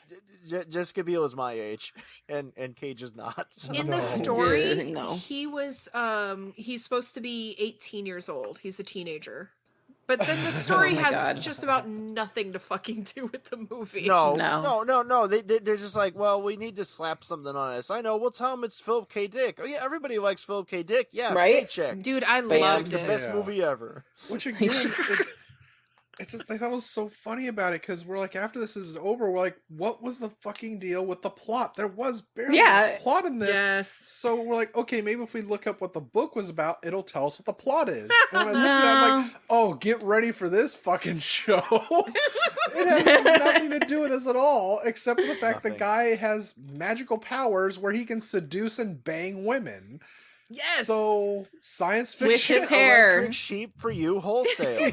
Jessica Biel is my age, and Cage is not. So. In No. the story, No. he was he's supposed to be 18 years old. He's a teenager. But then the story my has God. just about nothing to fucking do with the movie. No. They're just like, well, we need to slap something on us. I know. We'll tell them it's Philip K. Dick. Oh yeah, everybody likes Philip K. Dick. Yeah, Right? paycheck. Dude, I Basic. loved The it. best Yeah. movie ever. Which again, it's just, like, that was so funny about it because we're like, after this is over, we're like, what was the fucking deal with the plot? There was barely a plot in this. Yes. So we're like, okay, maybe if we look up what the book was about, it'll tell us what the plot is. And when I looked at it, I'm like, oh, get ready for this fucking show. It has nothing to do with this at all, except for the fact the guy has magical powers where he can seduce and bang women. Yes. So science With fiction. his hair. Electric sheep for you wholesale.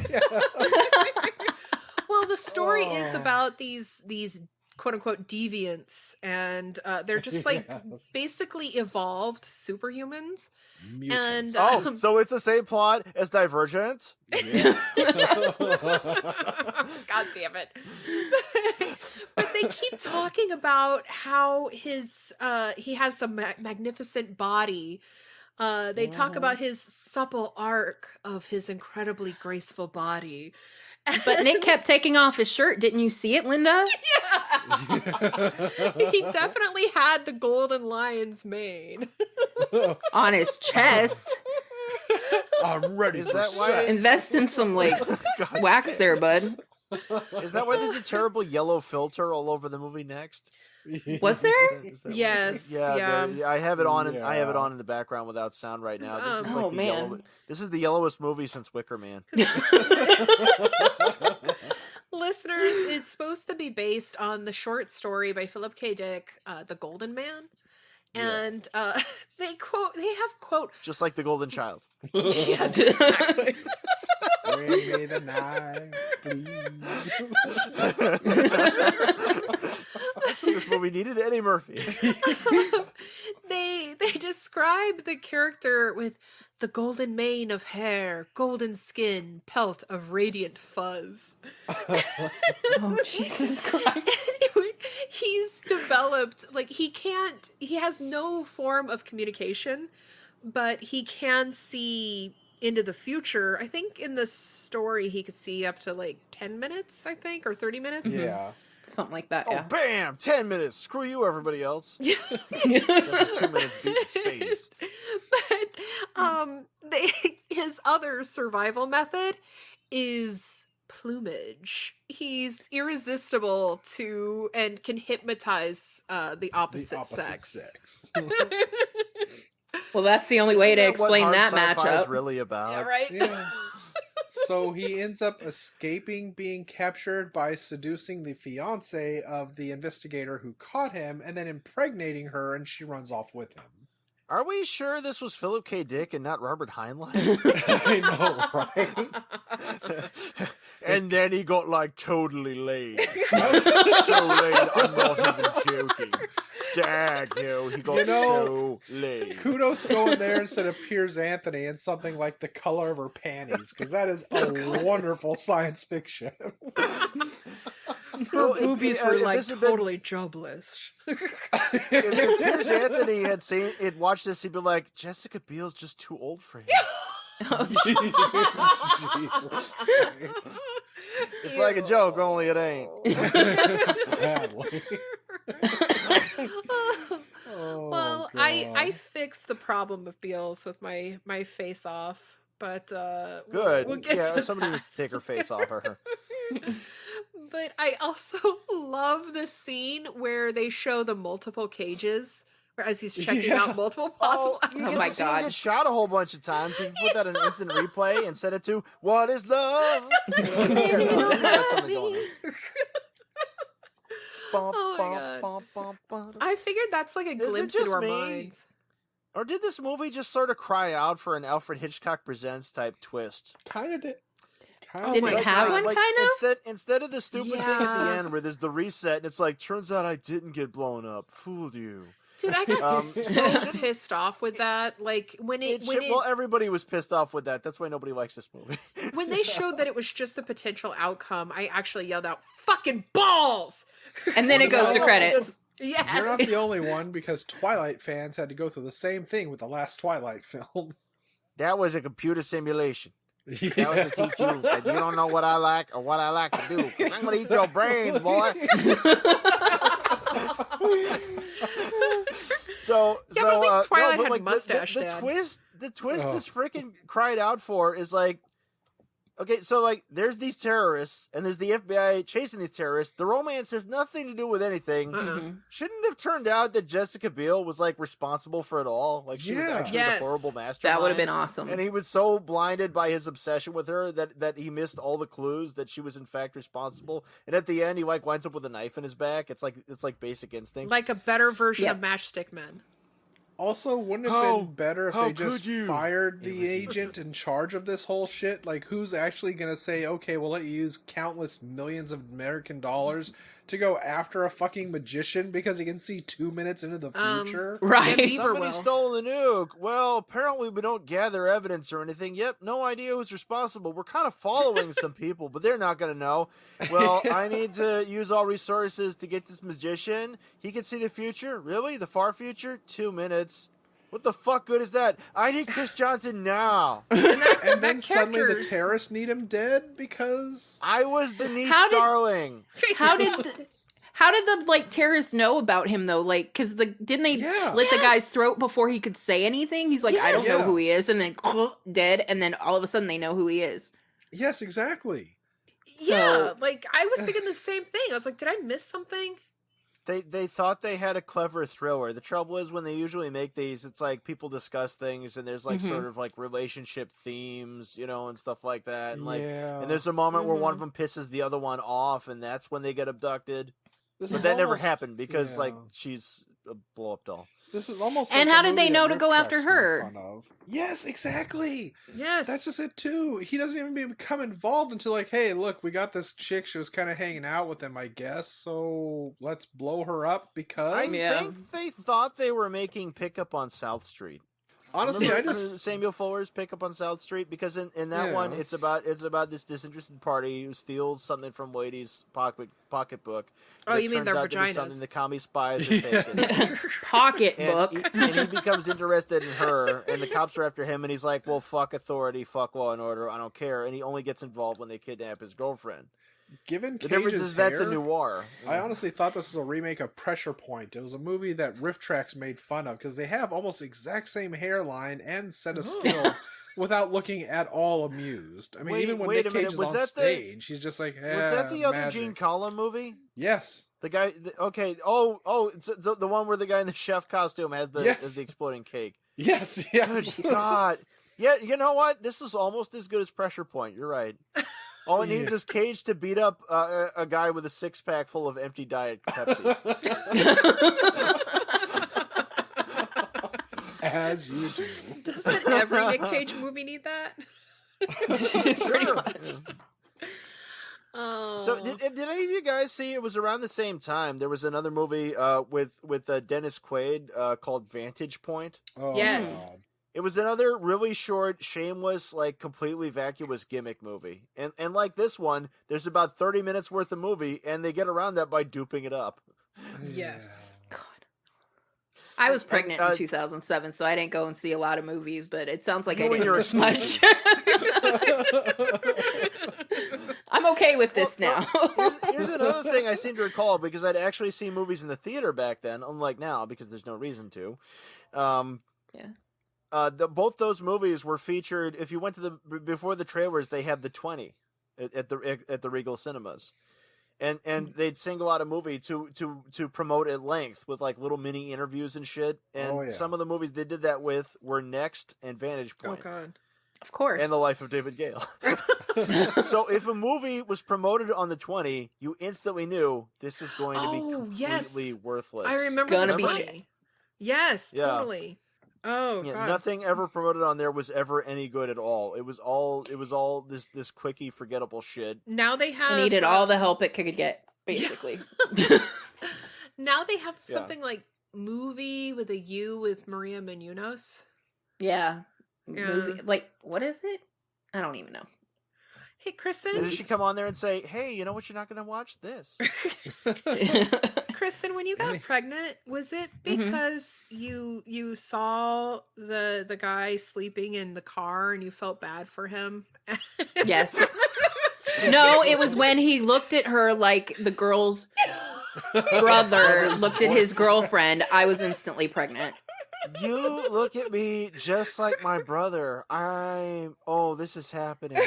Well, the story Oh. is about these quote unquote deviants, and they're just like Yes. basically evolved superhumans. Mutants. And Oh, so it's the same plot as Divergent? Yeah. God damn it. But they keep talking about how his he has a magnificent body. They talk about his supple arc of his incredibly graceful body. But Nick kept taking off his shirt. Didn't you see it, Linda? He definitely had the golden lion's mane. On his chest. I'm ready Is for that why- sex. Invest in some like God wax damn. there, bud. Is that why there's a terrible yellow filter all over the movie Next? Was there? Is that Yes, Yeah, yeah. I have it on. I have it Yeah. on in the background without sound right now. This is Oh, like the man. This is the yellowest movie since Wicker Man. Listeners, it's supposed to be based on the short story by Philip K. Dick, The Golden Man. And they have quote, Just like the Golden Child. yes, exactly. Bring me the knife, please. That's what this movie needed, Eddie Murphy. they describe the character with the golden mane of hair, golden skin, pelt of radiant fuzz. Oh, Jesus Christ. He's developed, like, he has no form of communication, but he can see into the future. I think in the story he could see up to like 10 minutes, I think, or 30 minutes. Yeah. Something like that, Oh, yeah. bam! 10 minutes. Screw you, everybody else. Yeah. 2 minutes beating spades. But his other survival method is plumage. He's irresistible to and can hypnotize the opposite sex. Well, that's the only way to Isn't explain what that hard sci-fi is matchup. really about? Yeah, right? Yeah. So he ends up escaping being captured by seducing the fiance of the investigator who caught him and then impregnating her, and she runs off with him. Are we sure this was Philip K. Dick and not Robert Heinlein? I know, right? And then he got like totally laid. So laid, I'm not even joking. Dag, he got so laid. Kudos going there instead of Piers Anthony and something like The Color of Her Panties, because that is a wonderful science fiction. Her boobies were if like this had been- totally jobless. If Piers Anthony had watched this, he'd be like, Jessica Biel's just too old for him. Jesus Christ. It's like a joke, only it ain't. Sadly. Oh, Well, God. I fixed the problem of Beals with my face off, but Good. We'll get yeah, to somebody that. needs to take her face off of her. But I also love the scene where they show the multiple cages, where as he's checking Yeah. out multiple possible. You Oh get my to see him God. get shot a whole bunch of times. You can put that in instant replay and set it to "What is love?" That's something going on. Bum, Oh my bum, God. bum, bum, bum. I figured that's like a it glimpse just into our me? minds. Or did this movie just sort of cry out for an Alfred Hitchcock Presents type twist? Kind of did. Oh Did my it have God. one, kind of? Instead of the stupid thing at the Yeah. end where there's the reset and it's like, turns out I didn't get blown up. Fooled you. Dude, I got Um, so pissed off with that. Like when Well, everybody was pissed off with that. That's why nobody likes this movie. when they showed that it was just a potential outcome, I actually yelled out, "Fucking balls!" And then it goes to No, credits. Yes. You're not the only one, because Twilight fans had to go through the same thing with the last Twilight film. That was a computer simulation. That was to teach you that you don't know what I like or what I like to do. 'Cause I'm gonna eat your brains, boy. Yeah, but at least Twilight but, had like, mustache, the Dad. twist this freaking cried out for is like, okay, so like there's these terrorists and there's the FBI chasing these terrorists. The romance has nothing to do with anything. Shouldn't it have turned out that Jessica Biel was like responsible for it all? Like she was actually the horrible mastermind. That would have been awesome. And he was so blinded by his obsession with her that he missed all the clues that she was in fact responsible. And at the end, he like winds up with a knife in his back. It's like Basic Instinct, like a better version of Matchstick Men. Also, wouldn't it have been better if they could just you? fired the agent in charge of this whole shit? Like, who's actually going to say, okay, we'll let you use countless millions of American dollars to go after a fucking magician because he can see 2 minutes into the future? Right. Somebody stole the nuke. Well, apparently we don't gather evidence or anything. Yep, no idea who's responsible. We're kind of following some people, but they're not going to know. Well, I need to use all resources to get this magician. He can see the future. Really? The far future? 2 minutes. What the fuck good is that? I need Chris Johnson now. And then suddenly the terrorists need him dead because I was Denise Darling. How did the like terrorists know about him though? Like, because didn't they slit the guy's throat before he could say anything? He's like, I don't know who he is, and then dead, and then all of a sudden they know who he is. Yes, exactly. Yeah, like I was thinking the same thing. I was like, did I miss something? They thought they had a clever thriller. The trouble is when they usually make these, it's like people discuss things and there's like sort of like relationship themes, you know, and stuff like that. And like, and there's a moment where one of them pisses the other one off, and that's when they get abducted. But that never happened because like she's a blow up doll. This is almost. And like how did they know to go after her? Yes, exactly. Yes, that's just it too. He doesn't even become involved until like, hey, look, we got this chick. She was kind of hanging out with him, I guess. So let's blow her up because I think they thought they were making Pickup on South Street. Honestly, Remember Samuel Fuller's Pickup on South Street, because in that one it's about this disinterested party who steals something from Wade's pocketbook. Oh, you mean their vaginas? Something the commie spies are taking. Pocketbook. And he becomes interested in her, and the cops are after him, and he's like, "Well, fuck authority, fuck law and order, I don't care." And he only gets involved when they kidnap his girlfriend. Given the difference Cage's is that's hair, a noir. I honestly thought this was a remake of Pressure Point. It was a movie that Riff Tracks made fun of because they have almost the exact same hairline and set of skills without looking at all amused. I mean, even when Nick Cage is on stage, he's just like, was that the other magic. Gene Collin movie? Yes. The guy, it's the one where the guy in the chef costume has the exploding cake. Yes. Good God. Yeah, you know what? This is almost as good as Pressure Point. You're right. All it needs is Cage to beat up a guy with a 6-pack full of empty Diet Pepsis. As you do. Doesn't every Nick Cage movie need that? Sure. Oh. So did any of you guys see? It was around the same time. There was another movie with Dennis Quaid called Vantage Point. Oh, yes. God. It was another really short, shameless, like completely vacuous gimmick movie. And like this one, there's about 30 minutes worth of movie, and they get around that by duping it up. Yes. God. I was pregnant in 2007, so I didn't go and see a lot of movies, but it sounds like I didn't miss much. I'm okay with this now. Here's another thing I seem to recall, because I'd actually seen movies in the theater back then, unlike now, because there's no reason to. Both those movies were featured. If you went to before the trailers, they had the 20 at the Regal Cinemas, and they'd single out a movie to promote at length with like little mini interviews and shit. And some of the movies they did that with were Next and Vantage Point. Oh God. Of course. And The Life of David Gale. So if a movie was promoted on the 20, you instantly knew this is going to be completely worthless. I remember the 20. Yes, totally. Oh God. Nothing ever promoted on there was ever any good at all. It was all this quickie, forgettable shit. Now they have it needed all the help it could get, basically. Yeah. Now they have something like Movie with a U with Maria Menounos. Yeah. Like, what is it? I don't even know. Hey, Kristin. And did she come on there and say, "Hey, you know what? You're not going to watch this." Kristen, when you got pregnant, was it because you saw the guy sleeping in the car and you felt bad for him? Yes. No, it was when he looked at her like the girl's brother looked at his girlfriend. I was instantly pregnant. You look at me just like my brother. This is happening.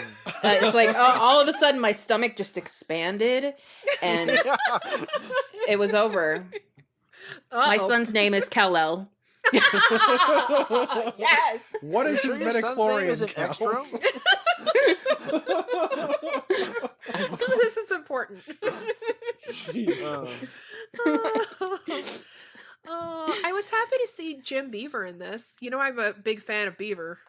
It's like all of a sudden my stomach just expanded and it was over. My son's name is Kal-El. Yes. What is his midichlorian extra? This is important. I was happy to see Jim Beaver in this. You know, I'm a big fan of Beaver.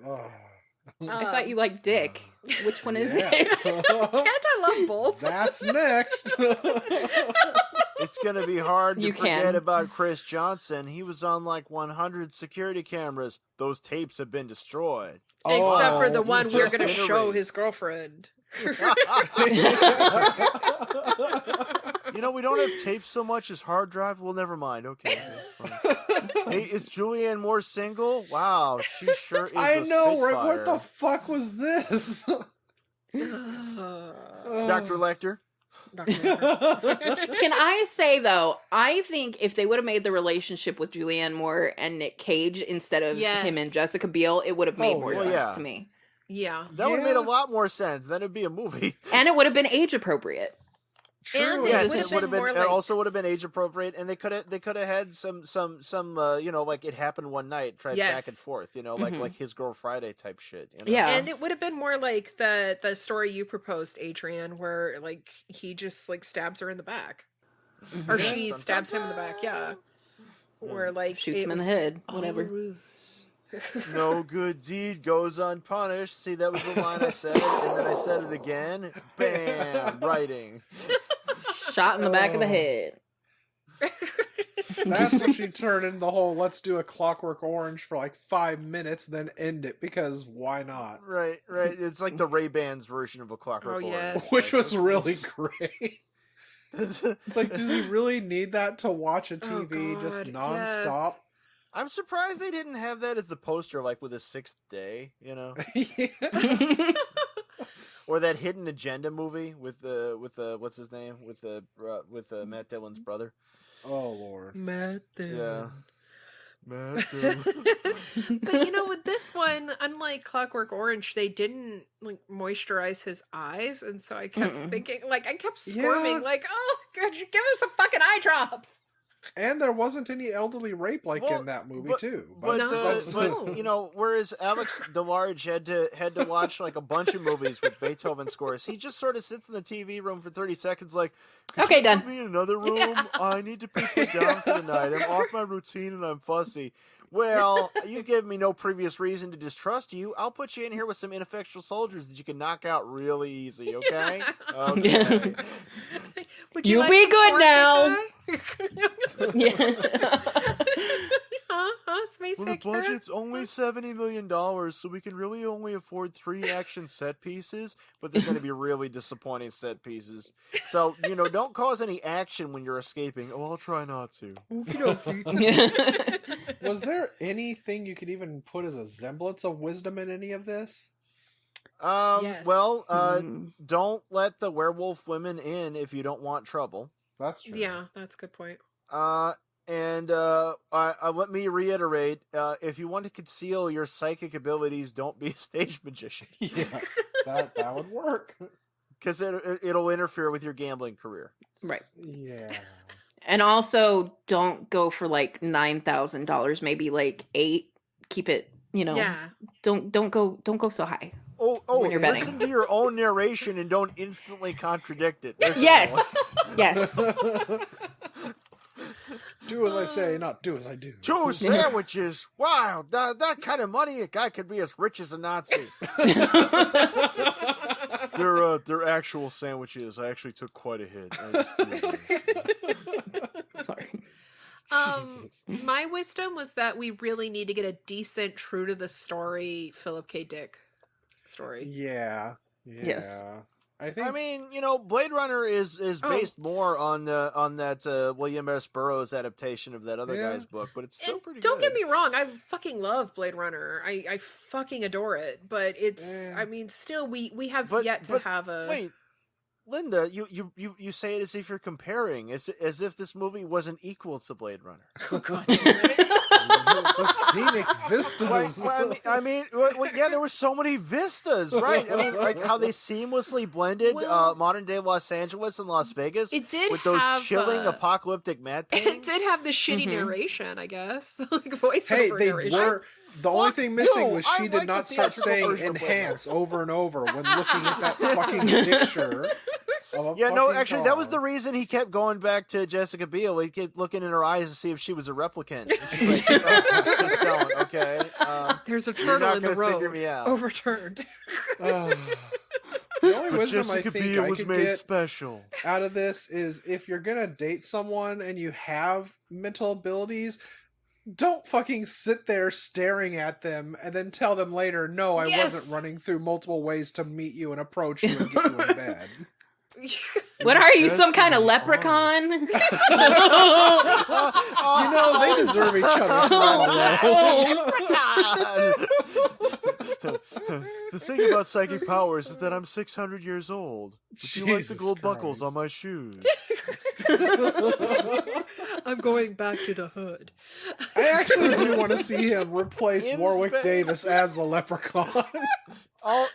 I thought you liked Dick. Which one is it? Can't I love both? That's next. It's gonna be hard to You forget can. about Chris Johnson. He was on like 100 security cameras. Those tapes have been destroyed. Except for the Oh, one you we're just going to show erased. his girlfriend. You know, we don't have tapes so much as hard drive. Well, never mind. Okay. That's fine. Hey, is Julianne Moore single? Wow, she sure is. I a know, right? What the spitfire. fuck was this? Dr. Lecter? Can I say though, I think if they would have made the relationship with Julianne Moore and Nick Cage instead of him and Jessica Biel, it would have made more sense to me. Yeah. That would have made a lot more sense. Then it'd be a movie. And it would have been age appropriate. And Yes, it it would have been. more It like, also would have been age appropriate, and they could have had some you know, like it happened one night, tried back and forth, you know, like His Girl Friday type shit. You know? Yeah. and it would have been more like the story you proposed, Adrian, where like he just like stabs her in the back, or she Dun, dun, stabs him in the back. Yeah, where like Shoots it him in the was head. all Whatever. a ruse. No good deed goes unpunished. See, that was the line I said, and then I said it again. Bam, writing. Shot in the back of the head. That's when she turned into the whole let's do a Clockwork Orange for like 5 minutes, then end it, because why not? Right. It's like the Ray-Bans version of a Clockwork Orange. yes. Which Like, was really great. It's like, does he really need that to watch a TV just nonstop? yes. I'm surprised they didn't have that as the poster, like with a Sixth Day, you know, Yeah. or that Hidden Agenda movie with the what's his name with Matt Dillon's brother. Oh Lord. Matt Yeah. Matt Dillon. But you know, with this one, unlike Clockwork Orange, they didn't like moisturize his eyes, and so I kept thinking, like, I kept squirming, Yeah. like, oh, God, you give him some fucking eye drops. And there wasn't any elderly rape like Well, in that movie but- too. But, No. but you know, whereas Alex DeLarge had to watch like a bunch of movies with Beethoven scores, he just sort of sits in the TV room for 30 seconds, like, "Could Okay, you done. put me in another room. I need to put you down for the night. I'm off my routine and I'm fussy." Well, you've given me no previous reason to distrust you. I'll put you in here with some ineffectual soldiers that you can knock out really easy. Okay. Okay. Would You like be some good pork, now. guy? Well, Space the Hacker? budget's only $70 million, so we can really only afford 3 action set pieces, but they're going to be really disappointing set pieces. So, you know, don't cause any action when you're escaping. Oh, I'll try not to. Was there anything you could even put as a semblance of wisdom in any of this? Yes. Well, don't let the werewolf women in if you don't want trouble. That's true. Yeah, that's a good point. And let me reiterate, if you want to conceal your psychic abilities, don't be a stage magician. Yeah, that would work. Because it'll interfere with your gambling career. Right. Yeah. And also don't go for like $9,000, maybe like 8. Keep it, you know. Yeah. Don't go so high. Oh, When you're betting. listen to your own narration and don't instantly contradict it. Listen, Yes. Yes. Do as I say, not do as I do. 2 sandwiches. Wow, that kind of money, a guy could be as rich as a Nazi. They're actual sandwiches. I actually took quite a hit. Sorry. Jesus. My wisdom was that we really need to get a decent, true to the story Philip K. Dick story. Yeah. Yes. I think. I mean, Blade Runner is based more on that William S. Burroughs adaptation of that other guy's book, but it's still And pretty don't good. get me wrong, I fucking love Blade Runner. I fucking adore it. But it's, I mean, still, we have yet to have a... Wait, Linda, you say it as if you're comparing, as if this movie wasn't equal to Blade Runner. Oh, God damn it. The scenic vistas. Yeah, there were so many vistas, right? I mean, like how they seamlessly blended modern day Los Angeles and Las Vegas. It did with those have, chilling apocalyptic matte It paintings. did have the shitty narration, I guess. Like voiceover Hey, they narration. were. The only thing missing was she I did like not the start theatrical saying version of Blade Runner. enhance over and over when looking at that fucking picture. Of a Yeah, no, fucking actually, that was car. the reason he kept going back to Jessica Biel. He kept looking in her eyes to see if she was a replicant. And she's like, just don't, okay? There's a you're turtle not in the gonna figure road. me out. Overturned. The only But wisdom Jessica I think Biel I was could made get special. out of this is if you're gonna date someone and you have mental abilities, don't fucking sit there staring at them and then tell them later, no, I Yes! wasn't running through multiple ways to meet you and approach you and get you in bed. What are you, some kind of leprechaun? You know, they deserve each other for all that. The thing about psychic powers is that I'm 600 years old. Would you like the Jesus gold buckles Christ. on my shoes? I'm going back to the hood. I actually do want to see him replace In Warwick space. Davis as the leprechaun. Oh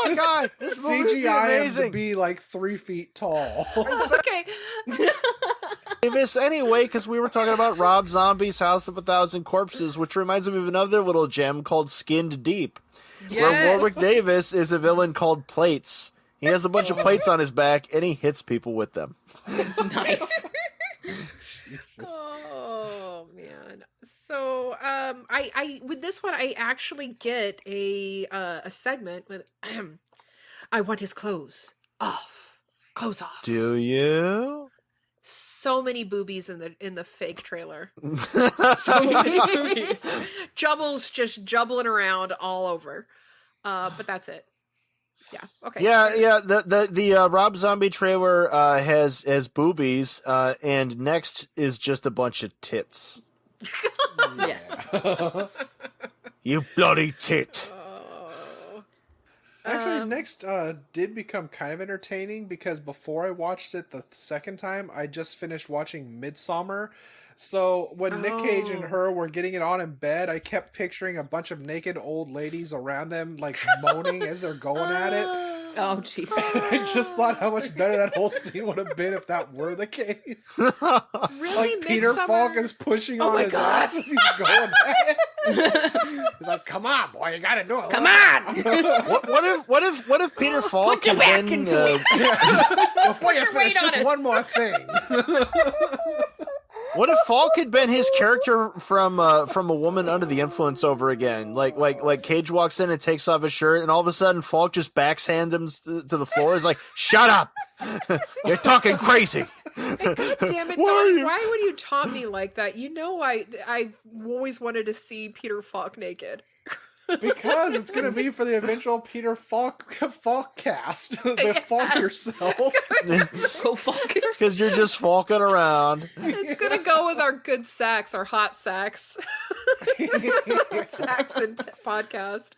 my god! This movie would be CGI him amazing. to be like 3 feet tall. Okay. Davis anyway, because we were talking about Rob Zombie's House of a Thousand Corpses, which reminds me of another little gem called Skinned Deep, where Warwick Davis is a villain called Plates. He has a bunch of plates on his back, and he hits people with them. Nice. Jesus. Oh man. So I with this one I actually get a segment with I want his clothes off. Clothes off. Do you? So many boobies in the fake trailer. So many boobies. Jubbles just jubbling around all over. But that's it. Yeah. Okay. Yeah, sure. yeah. The Rob Zombie trailer has boobies, and next is just a bunch of tits. Yes. You bloody tit. Oh. Actually, next did become kind of entertaining because before I watched it the second time, I just finished watching Midsommar. So when Nick Cage and her were getting it on in bed, I kept picturing a bunch of naked old ladies around them, like moaning as they're going at it. Oh, Jesus. I just thought how much better that whole scene would have been if that were the case. Really, Like Peter Midsommar? Falk is pushing on my his God. ass as he's going at it. He's like, "Come on, boy, you gotta do it. Come on! What if Peter Falk Put your had back been, into it. Before you your finish, weight on just it." one more thing." what if Falk had been his character from A Woman Under the Influence over again? Like Cage walks in and takes off his shirt, and all of a sudden Falk just backhands him to the floor. He's like, "Shut up! You're talking crazy." God damn it, Why are Donnie, you- why would you taunt me like that? You know I've always wanted to see Peter Falk naked. Because it's gonna be for the eventual Peter Falk cast. The Falk yourself. Go fuck it. Because you're just falking around. It's gonna go with our good sax, our hot sax. Sax and podcast.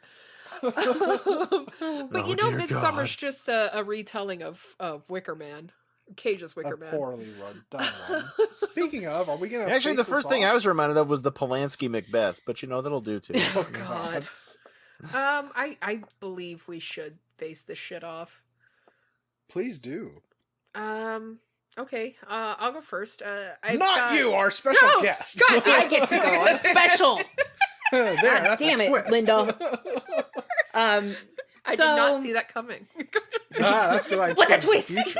But you know, dear Midsummer's God. just a retelling of Wicker Man. Cage's Wicker A Man. poorly run, done one. Speaking of, are we gonna? Actually, the face first this thing off? I was reminded of was the Polanski Macbeth, but that'll do too. Oh God. I believe we should face this shit off. Please do. Okay. I'll go first. I've Not got... you, our special No! guest. God damn I get to go on special. There, that's a Damn it, twist. Linda. I did not see that coming. That's because I What's a chose the twist?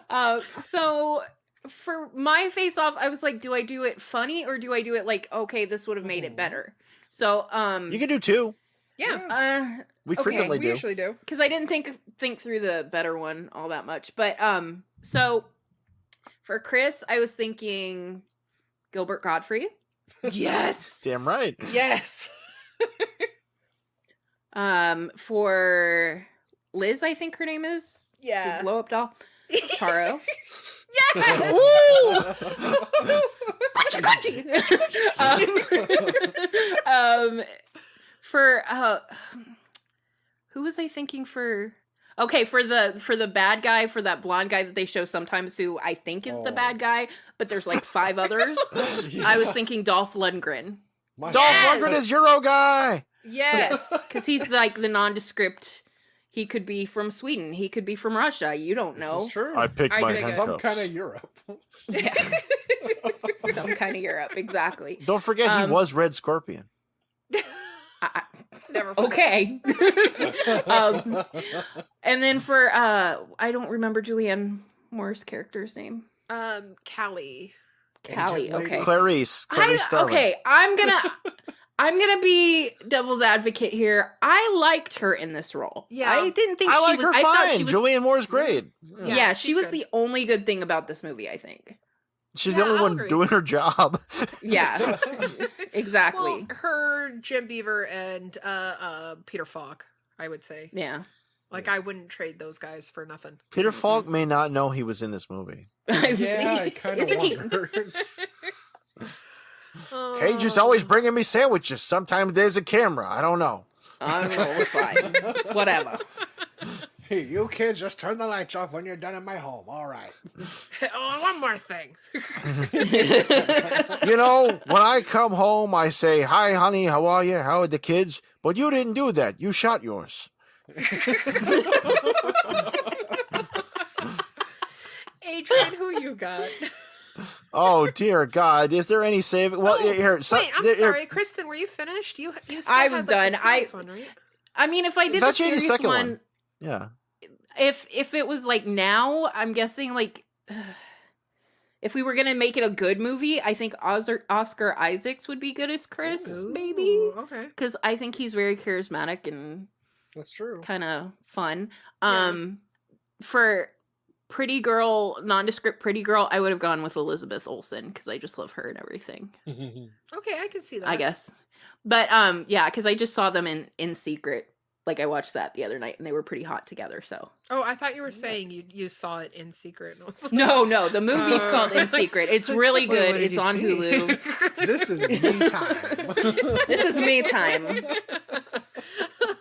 future. So for my face off, I was like, do I do it funny or do I do it like, okay, this would have made it better? So You can do two. Yeah. We Okay, frequently We do. usually do. because I didn't think through the better one all that much. But so for Chris, I was thinking Gilbert Godfrey. Yes. Damn right. Yes. For Liz, I think her name is. Yeah. The blow up doll. Charo. For who was I thinking for? Okay, for the bad guy, for that blonde guy that they show sometimes, who I think is the bad guy, but there's like 5 others. I was thinking Dolph Lundgren. Dolph Lundgren is Euro guy. Yes, because he's like the nondescript. He could be from Sweden. He could be from Russia. You don't know. This is true. I picked my dig it. handcuffs. Some kind of Europe. Yeah. Some kind of Europe, exactly. Don't forget, he was Red Scorpion. never. Forget. Okay. And then for I don't remember Julianne Moore's character's name. Callie. Callie. Okay. Clarice Starling. Okay. I'm gonna be devil's advocate here. I liked her in this role. Yeah. I didn't think I she like was. her I thought fine. she was. Julianne Moore's great. Yeah, she she's was good. the only good thing about this movie. I think. She's Yeah, the only I'll one agree. doing her job. Yeah. Exactly. Well, her, Jim Beaver, and Peter Falk, I would say. Yeah. Like, I wouldn't trade those guys for nothing. Peter Falk may not know he was in this movie. Yeah, I kind of Isn't he? wondered. Cage is always bringing me sandwiches. Sometimes there's a camera. I don't know. I don't know. It's fine. It's whatever. Hey, you kids, just turn the lights off when you're done in my home. All right. Oh, one more thing. You know, when I come home, I say, "Hi, honey, how are you? How are the kids?" But you didn't do that. You shot yours. Adrian, who you got? Oh dear God! Is there any saving? Well, here. Wait, I'm sorry, Kristin. Were you finished? You still I had, was like, the done. serious one, right? I mean, if I did the That's Janie's serious second one, one. Yeah. if it was like now, I'm guessing like if we were gonna make it a good movie, I think Oscar Isaacs would be good as Chris, maybe, Ooh, okay. because I think he's very charismatic and That's true. kind of fun. Yeah. For pretty girl, nondescript pretty girl, I would have gone with Elizabeth Olsen because I just love her and everything. Okay, I can see that. I guess, but yeah, because I just saw them in Secret. Like I watched that the other night, and they were pretty hot together. So Oh, I thought you were saying you saw it in secret. And I was like, no, the movie's called In Secret. It's really Wait, good. what did It's you on see? Hulu. This is me time. This is me time.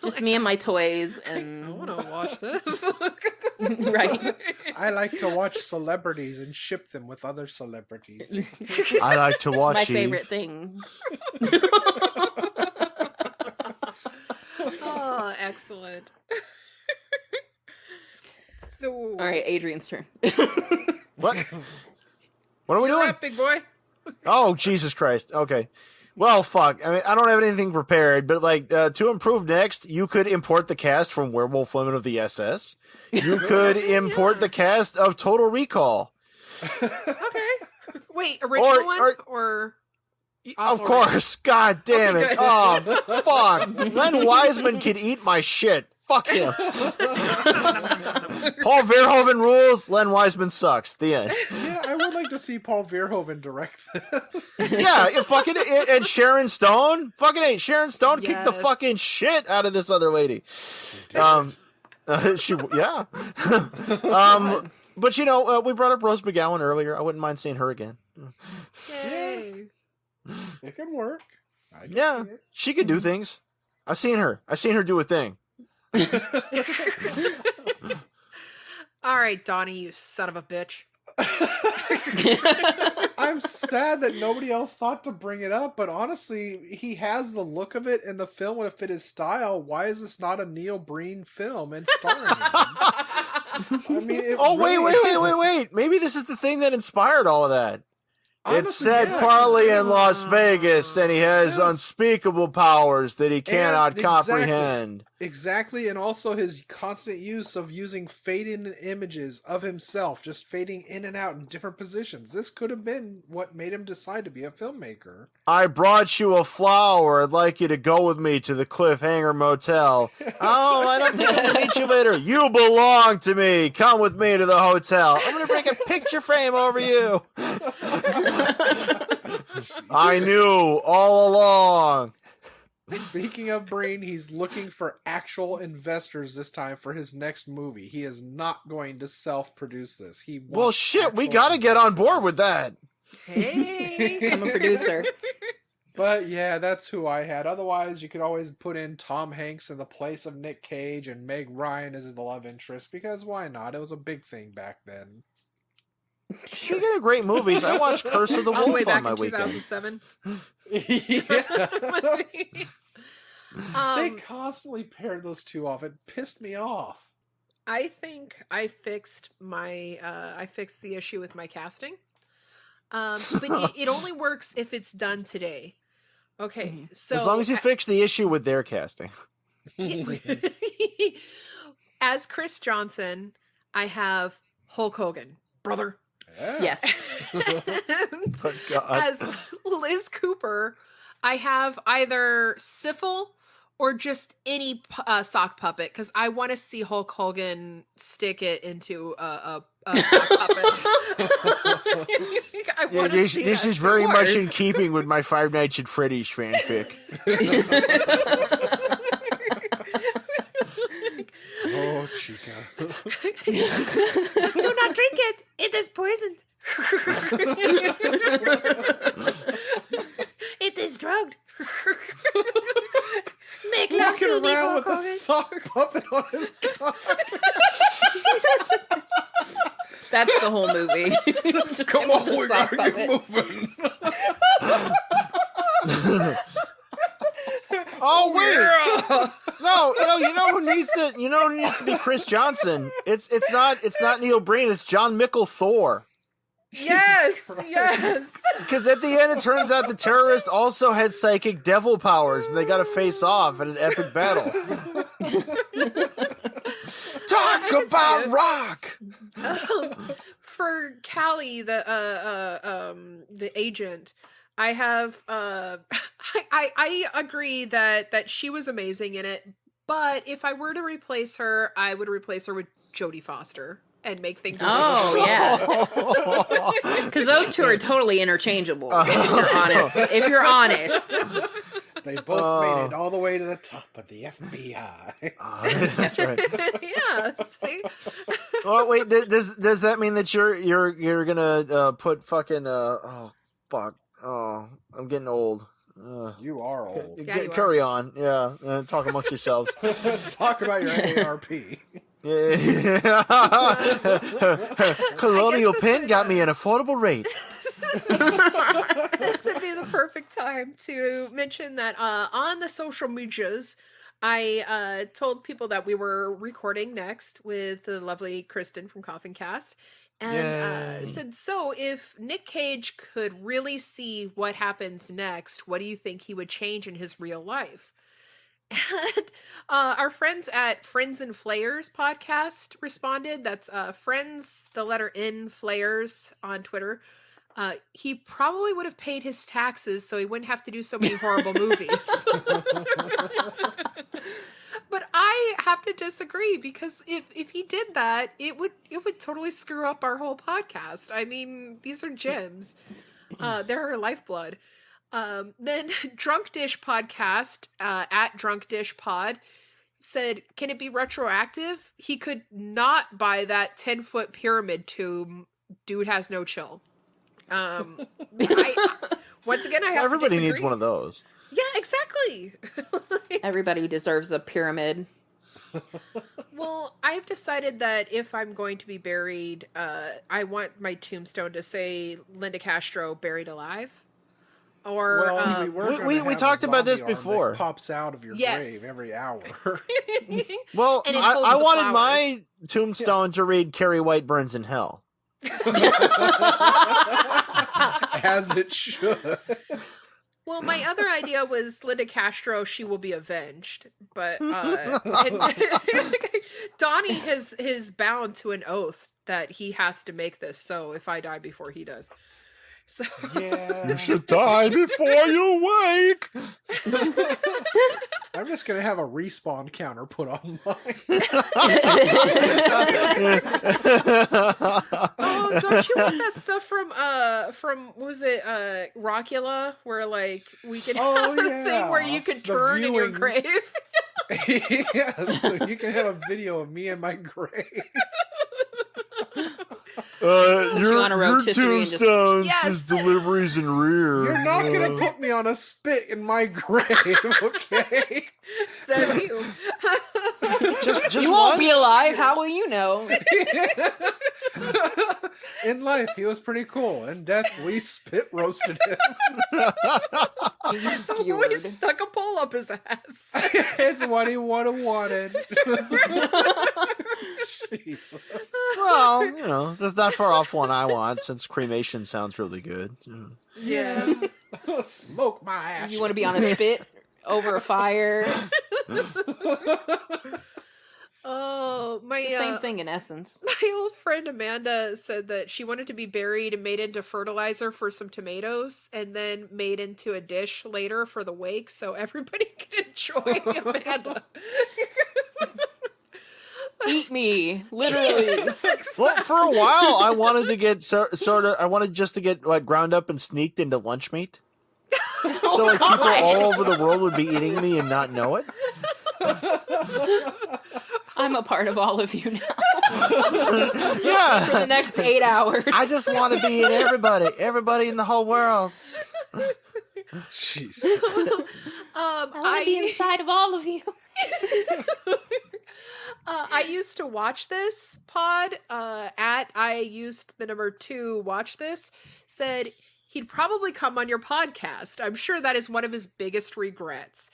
Just me and my toys I and want to watch this. right. I like to watch celebrities and ship them with other celebrities. I like to watch My Eve. favorite thing. Oh, excellent. So, All right, Adrian's turn. What? What are we doing? Rap, big boy. Oh, Jesus Christ. Okay. Well, fuck. I mean, I don't have anything prepared, but like to improve next, you could import the cast from Werewolf Women of the SS. You could import the cast of Total Recall. Okay. Wait, original one or Of Awful course. God damn Okay, it. good. Oh, fuck. Len Wiseman can eat my shit. Fuck him. Paul Verhoeven rules. Len Wiseman sucks. The end. Yeah, I would like to see Paul Verhoeven direct this. Yeah, and Sharon Stone. Fucking A. Sharon Stone kicked the Yes. fucking shit out of this other lady. Yeah. But you know, we brought up Rose McGowan earlier. I wouldn't mind seeing her again. yay? It can work. I can Yeah, see it. she could do things. I've seen her do a thing. All right, Donnie, you son of a bitch. I'm sad that nobody else thought to bring it up, but honestly, he has the look of it, and the film would have fit his style. Why is this not a Neil Breen film and starring him? I mean, it Oh, really is. wait. Maybe this is the thing that inspired all of that. It's Honestly, set yeah, partly it's- in Las Vegas, and he has Yes. unspeakable powers that he cannot exactly. comprehend. Exactly, and also his constant use of using fading images of himself, just fading in and out in different positions. This could have been what made him decide to be a filmmaker. I brought you a flower. I'd like you to go with me to the Cliffhanger Motel. Oh, I don't think I'm going to meet you later. You belong to me. Come with me to the hotel. I'm going to break a picture frame over you. I knew all along. Speaking of Breen, he's looking for actual investors this time for his next movie. He is not going to self-produce this. He wants Well, shit, we actual got to get on board investors. with that. Hey, I'm a producer. But yeah, that's who I had. Otherwise, you could always put in Tom Hanks in the place of Nick Cage and Meg Ryan as the love interest, because why not? It was a big thing back then. Speaking of great movies, I watched Curse of the all the way Wolf on back my in weekend. 2007. Yeah. They Um, constantly paired those two off. It pissed me off. I think I fixed the issue with my casting. But it only works if it's done today. Okay, so As long as you fix the issue with their casting. as Chris Johnson, I have Hulk Hogan, brother. Yeah. Yes. And Oh, God. as Liz Cooper, I have either Syphil or just any sock puppet, because I want to see Hulk Hogan stick it into a sock puppet. I Yeah, want to see this that. is very much in worse. keeping with my Five Nights at Freddy's fanfic. Oh, Chica. Do not drink it. It is poisoned. It is drugged. Make love Walking to me, around Hulk with a Hogan. sock puppet on his cock. That's the whole movie. Just Come him on, with the we sock gotta get puppet. moving. Oh wait, no, you know who needs to be Chris Johnson. It's not Neil Breen. It's John Mickle Thor. Yes, Christ. yes. Because at the end, it turns out the terrorist also had psychic devil powers, and they got to face off in an epic battle. Talk can see about it. rock. For Callie, the agent, I have I agree that she was amazing in it, but if I were to replace her, I would replace her with Jodie Foster and make things Oh, yeah. Because those two are totally interchangeable, if you're honest. They both made it all the way to the top of the FBI. That's right. yeah, see? Oh wait, does that mean that you're gonna put fucking oh fuck I'm getting old. You are old. Yeah, you Carry on, yeah. Talk amongst yourselves. Talk about your AARP. Yeah. Colonial this Pen would, got me an affordable rate. This would be the perfect time to mention that on the social medias, I told people that we were recording next with the lovely Kristin from Coffincast. And Yay. said, so if Nick Cage could really see what happens next, what do you think he would change in his real life? And our friends at Friends and Flayers podcast responded. That's Friends, the letter N, Flayers on Twitter. He probably would have paid his taxes so he wouldn't have to do so many horrible movies. But I have to disagree, because if he did that, it would totally screw up our whole podcast. I mean, these are gems. They're our lifeblood. Then Drunk Dish Podcast, at Drunk Dish Pod, said, can it be retroactive? He could not buy that 10-foot pyramid tomb. Dude has no chill. Once again, I have Everybody to disagree. needs one of those. Yeah, exactly. Everybody deserves a pyramid. Well, I've decided that if I'm going to be buried, I want my tombstone to say Linda Castro buried alive. Or Well, we talked about this before. That pops out of your Yes. grave every hour. Well, And it holds I the wanted flowers. my tombstone to read Carrie White burns in hell. As it should. well, my other idea was Linda Castro, she will be avenged. But Donnie is bound to an oath that he has to make this so if I die before he does. So Yeah. You should die before you wake. I'm just gonna have a respawn counter put on mine. Oh, don't you want that stuff from what was it, Rockula, where like we could have a thing where you could turn in your grave? Yeah, so you can have a video of me in my grave. You on a your rotisserie and just- tombstone Yes. says deliveries in rear. You're not gonna put me on a spit in my grave, okay? Says you. just You won't be once? alive. How will you know? In life, he was pretty cool. In death, we spit roasted him. He's We skewered. stuck a pole up his ass. It's what he would have wanted. Jeez. Well, you know, that's not far off one I want, since cremation sounds really good. Yes. Smoke my ass. You want to be on a spit over a fire? Oh, my Same thing in essence. my old friend Amanda said that she wanted to be buried and made into fertilizer for some tomatoes and then made into a dish later for the wake so everybody could enjoy Amanda. Eat me, literally. Yes, Well, for a while, I wanted to get I wanted just to get like ground up and sneaked into lunch meat. So like people all over the world would be eating me and not know it. I'm a part of all of you now. Yeah. For the next 8 hours. I just want to be in everybody in the whole world. Jeez. I want to be inside of all of you. I used to watch this pod I used the number 2 watch this said he'd probably come on your podcast. I'm sure that is one of his biggest regrets.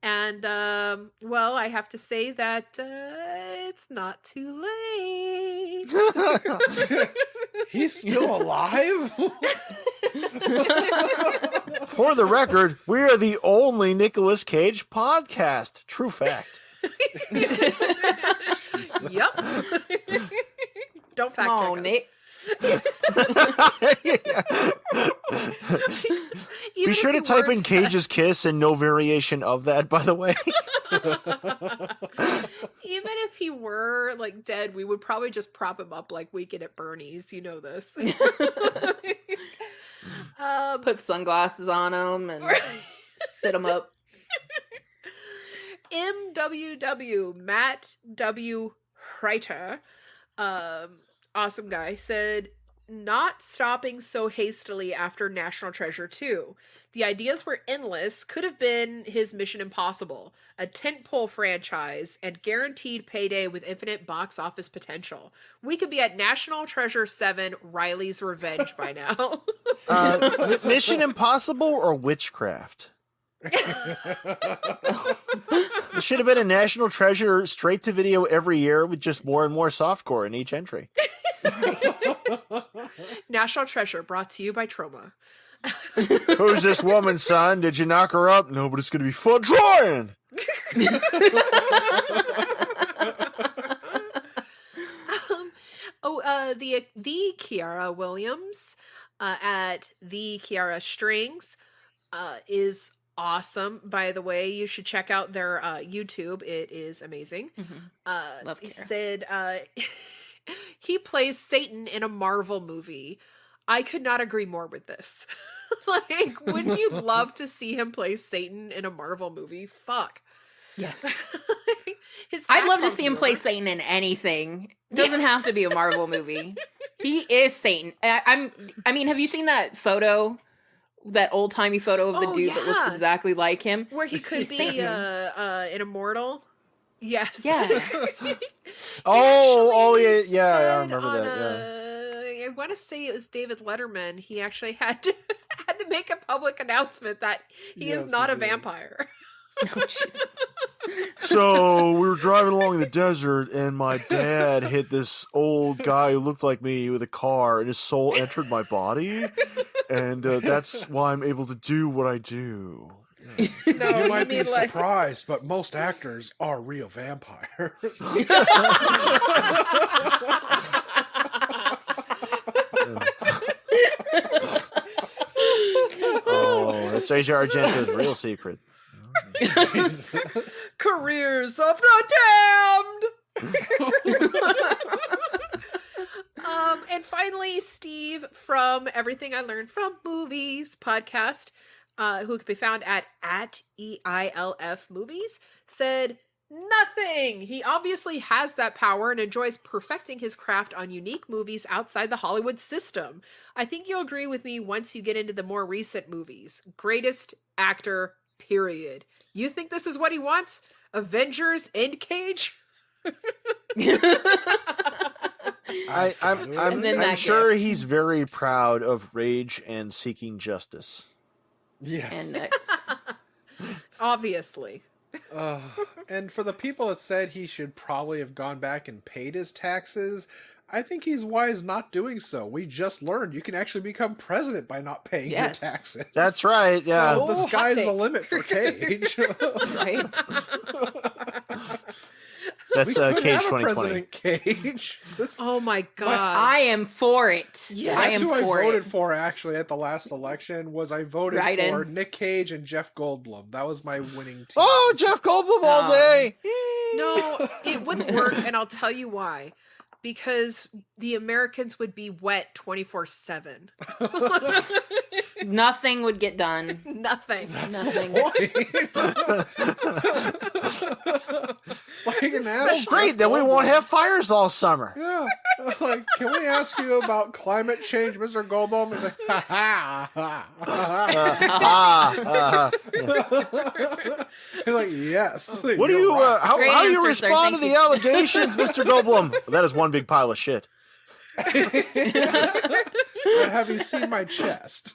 And well, I have to say that it's not too late. He's still alive? For the record, we are the only Nicolas Cage podcast. True fact. Yep. Don't fact Come check on, us. Nick. Be sure to type in Cage's Kiss and no variation of that, by the way. Even if he were like dead, we would probably just prop him up like Weekend at Bernie's. You know this. Put sunglasses on him and sit him up. MWW Matt W. Reiter, awesome guy, said not stopping so hastily after National Treasure 2. The ideas were endless, could have been his Mission Impossible, a tentpole franchise, and guaranteed payday with infinite box office potential. We could be at National Treasure 7, Riley's Revenge by now. Mission Impossible or Witchcraft? It should have been a National Treasure straight to video every year with just more and more softcore in each entry. National Treasure brought to you by Troma. Who's this woman, son? Did you knock her up? No, but it's going to be fun trying. The Kiara Williams at the Kiara Strings is awesome. By the way, you should check out their YouTube. It is amazing. Love He Kiara. said he plays Satan in a Marvel movie. I could not agree more with this. Like, wouldn't you love to see him play Satan in a Marvel movie? Fuck. Yes. I'd I'd love to see him play Satan in anything. Doesn't have to be a Marvel movie. He is Satan. I mean, have you seen that photo? That old timey photo of the Oh, dude that looks yeah. exactly like him, where he could He's be Satan. an immortal. Yes. Yeah. Oh, yeah, Actually I said remember on that. I want to say it was David Letterman. He actually had to make a public announcement that he Yes, is not he a did. vampire. Oh, Jesus. So we were driving along the desert, and my dad hit this old guy who looked like me with a car, and his soul entered my body, and that's why I'm able to do what I do. No, You might be mean like surprised, but most actors are real vampires. Oh, that's Asia Argento's real secret. Jesus. Careers of the damned. And finally, Steve from Everything I Learned from Movies podcast, who can be found at EILF Movies, said nothing. He obviously has that power and enjoys perfecting his craft on unique movies outside the Hollywood system. I think you'll agree with me once you get into the more recent movies. Greatest actor, period. You think this is what he wants? Avengers Endcage? I'm sure he's very proud of Rage and Seeking Justice. Yes. And next. Obviously. And for the people that said he should probably have gone back and paid his taxes, I think he's wise not doing so. We just learned you can actually become president by not paying your taxes. That's right, yeah. So the sky's the limit for Cage. Right? That's Cage have a 2020. President Cage. Oh my god. I am for it. Yes. I That's am who I for voted it. for actually at the last election. Was I voted Right for in. Nick Cage and Jeff Goldblum. That was my winning team. Oh, Jeff Goldblum all day! No, it wouldn't work, and I'll tell you why. Because the Americans would be wet 24/7. Nothing would get done. Nothing. Nothing. Like an Oh, great, then we won't have fires all summer. Yeah. I was like, can we ask you about climate change, Mr. Goldblum? He's like, ha ha. He's like, yes. What do you, how Great do you answer, sir. respond to Thank the you. allegations, Mr. Goldblum? Well, that is one big pile of shit. But have you seen my chest?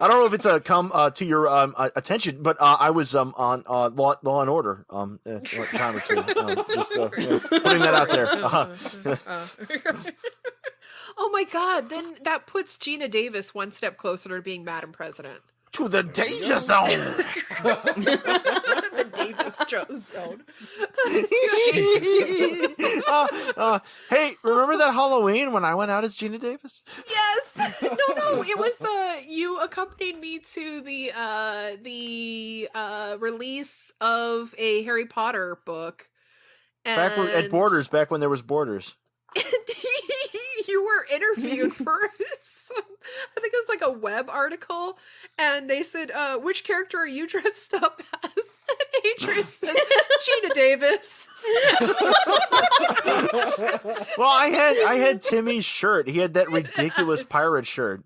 I don't know if it's come to your attention, but I was on Law and Order a time or two. Just putting that out there. Oh my god, then that puts Gina Davis one step closer to being Madam President. To the danger zone. The Davis zone. Hey, remember that Halloween when I went out as Gina Davis? Yes. No, it was you accompanied me to the release of a Harry Potter book. Back at Borders, back when there was Borders. You were interviewed for some, I think it was like a web article, and they said, which character are you dressed up as? And Adrian says, Gina Davis. Well, I had Timmy's shirt. He had that ridiculous pirate shirt.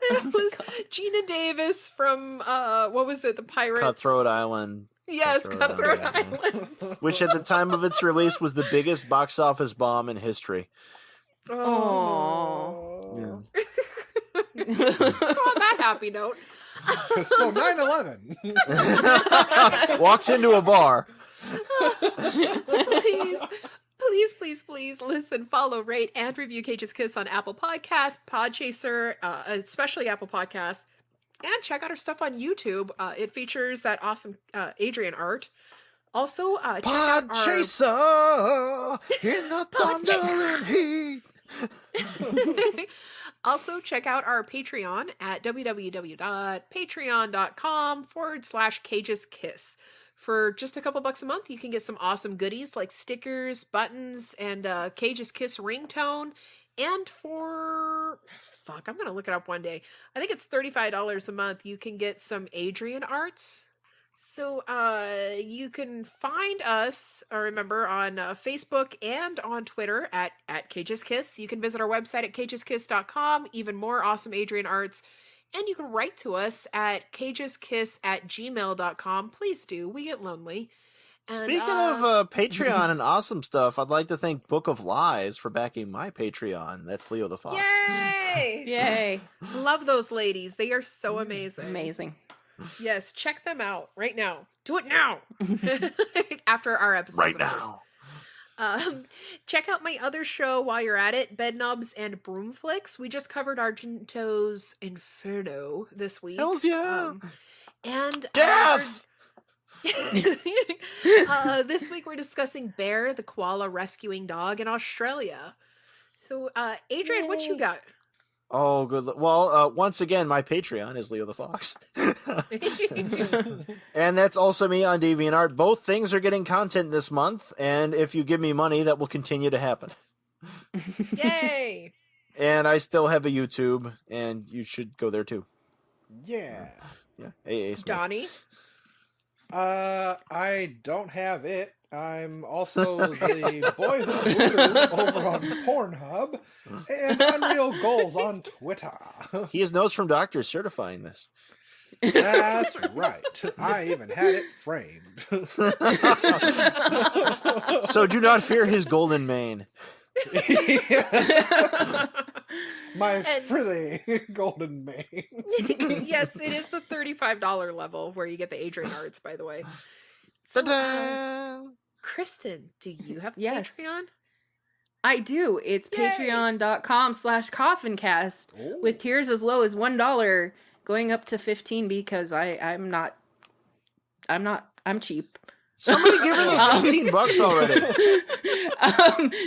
It was Gina Davis from, what was it, the Pirates? Cutthroat Island. Yes, Cutthroat Islands. Which at the time of its release was the biggest box office bomb in history. Oh. So on that happy note. So 9/11. Walks into a bar. Please listen, follow, rate, and review Cage's Kiss on Apple Podcasts, Podchaser, especially Apple Podcasts, and check out our stuff on YouTube. It features that awesome Adrian art. Also, check out our... Podchaser in the thunder and heat. Also, check out our Patreon at www.patreon.com/CagesKiss. For just a couple bucks a month, you can get some awesome goodies like stickers, buttons, and Cage's Kiss ringtone. And for... I'm going to look it up one day. I think it's $35 a month. You can get some Adrian arts. So you can find us, remember, on Facebook and on Twitter at Cage's Kiss. You can visit our website at cageskiss.com. Even more awesome Adrian arts. And you can write to us at cageskiss@gmail.com. Please do. We get lonely. And, Speaking of Patreon and awesome stuff, I'd like to thank Book of Lies for backing my Patreon. That's Leo the Fox. Yay! Yay. Love those ladies. They are so amazing. Amazing. Yes, check them out right now. Do it now. After our episodes. Right of course. now. Check out my other show while you're at it, Bedknobs and Broomflicks. We just covered Argento's Inferno this week. Hells yeah. And Death! this week we're discussing Bear, the koala rescuing dog in Australia. So, Adrian, what you got? Oh, good. Well, once again, my Patreon is Leo the Fox. And that's also me on DeviantArt. Both things are getting content this month, and if you give me money, that will continue to happen. Yay! And I still have a YouTube, and you should go there too. Yeah. Yeah. AA Smith. Donnie? I don't have it. I'm also the boy who Hooters over on Pornhub and Unreal Goals on Twitter. He has notes from doctors certifying this. That's right. I even had it framed. So do not fear his golden mane. My frilly golden mane. Yes, it is the $35 level where you get the Adrian arts, by the way. So, Ta-da! Kristin, do you have a Yes. Patreon? I do. It's Yay! patreon.com/Coffincast with tiers as low as $1 going up to 15 because I'm cheap. Somebody give her those $15 already.